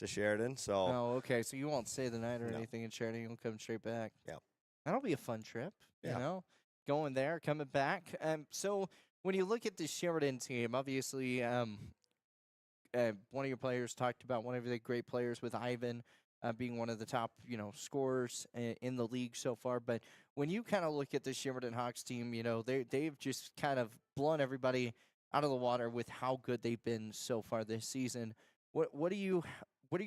Sheridan. So okay. So you won't stay the night or anything in Sheridan. You'll come straight back. Yep. That'll be a fun trip. Yeah. You know, going there, coming back. So when you look at the Sheridan team, obviously, one of your players talked about one of the great players with Ivan. Being one of the top, scorers in the league so far. But when you kind of look at the Sheridan Hawks team, they've just kind of blown everybody out of the water with how good they've been so far this season. What are you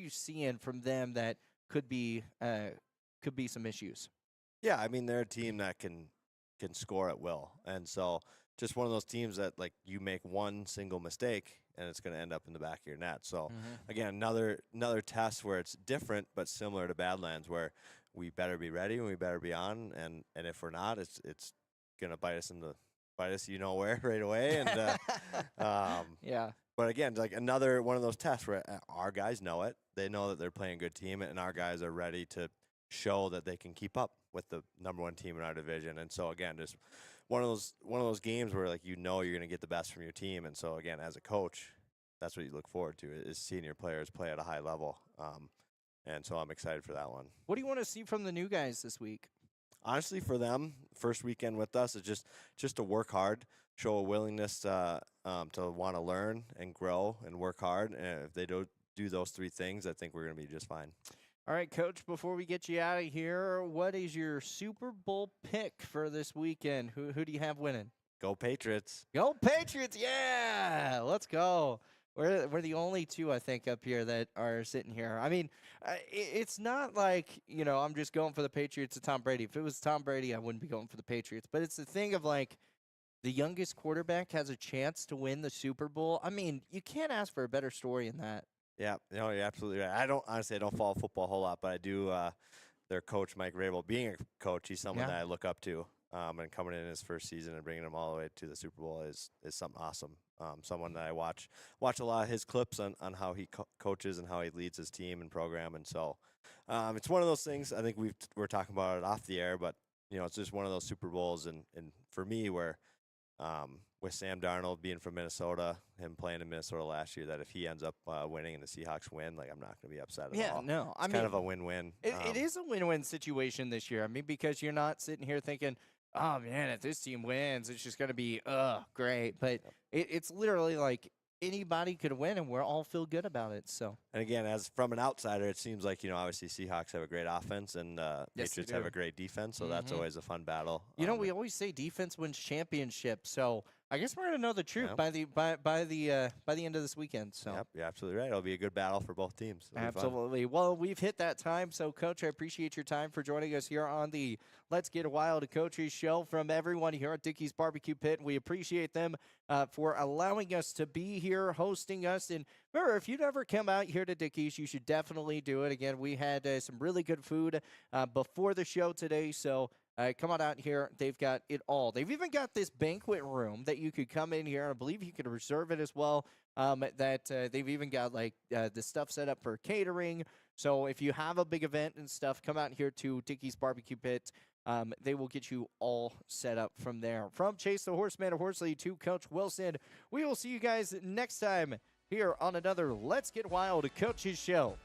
seeing from them that could be some issues? Yeah, I mean they're a team that can score at will, and so just one of those teams that like you make one single mistake and it's going to end up in the back of your net. So again, another test where it's different but similar to Badlands, where we better be ready and we better be on, and if we're not, it's going to bite us where right away. And yeah. But again, like another one of those tests where our guys know it. They know that they're playing a good team, and our guys are ready to show that they can keep up with the number one team in our division. And so again, just one of those games where like you're going to get the best from your team. And so again, as a coach, that's what you look forward to, is seeing your players play at a high level. And so I'm excited for that one. What do you want to see from the new guys this week? Honestly, for them, first weekend with us is just to work hard, show a willingness to want to learn and grow and work hard. And if they do those 3 things, I think we're going to be just fine. All right, Coach, before we get you out of here, what is your Super Bowl pick for this weekend? Who do you have winning? Go Patriots. Go Patriots, yeah! Let's go. We're the only 2, I think, up here that are sitting here. I mean, it's not like, I'm just going for the Patriots to Tom Brady. If it was Tom Brady, I wouldn't be going for the Patriots. But it's the thing of, like, the youngest quarterback has a chance to win the Super Bowl. I mean, you can't ask for a better story than that. Yeah, no, you're absolutely right. I don't follow football a whole lot, but I do. Their coach, Mike Rabel, being a coach, he's someone that I look up to. And coming in his first season and bringing him all the way to the Super Bowl is something awesome. Someone that I watch a lot of his clips on how he coaches and how he leads his team and program. And so it's one of those things. I think we're talking about it off the air, but it's just one of those Super Bowls. And for me, where with Sam Darnold being from Minnesota, him playing in Minnesota last year, that if he ends up winning and the Seahawks win, like I'm not going to be upset at all. Yeah, no. It's kind of a win-win. It is a win-win situation this year. I mean, because you're not sitting here thinking, oh, man, if this team wins, it's just going to be, great. But it's literally like anybody could win, and we'll all feel good about it. So, and again, as from an outsider, it seems like obviously Seahawks have a great offense and Patriots have a great defense, so that's always a fun battle. We always say defense wins championships, so I guess we're gonna know the truth by the end of this weekend. So, yep, you're absolutely right. It'll be a good battle for both teams. Absolutely. Well, we've hit that time, so Coach, I appreciate your time for joining us here on the Let's Get Wild Coaches show. From everyone here at Dickey's Barbecue Pit, we appreciate them for allowing us to be here, hosting us. And remember, if you've ever come out here to Dickey's, you should definitely do it. Again, we had some really good food before the show today, so come on out here. They've got it all. They've even got this banquet room that you could come in here, and I believe you could reserve it as well. They've even got like the stuff set up for catering. So if you have a big event and stuff, come out here to Dickey's Barbecue Pit. They will get you all set up from there. From Chase the Horseman of Horsley to Coach Wilson, we will see you guys next time here on another Let's Get Wild Coaches show.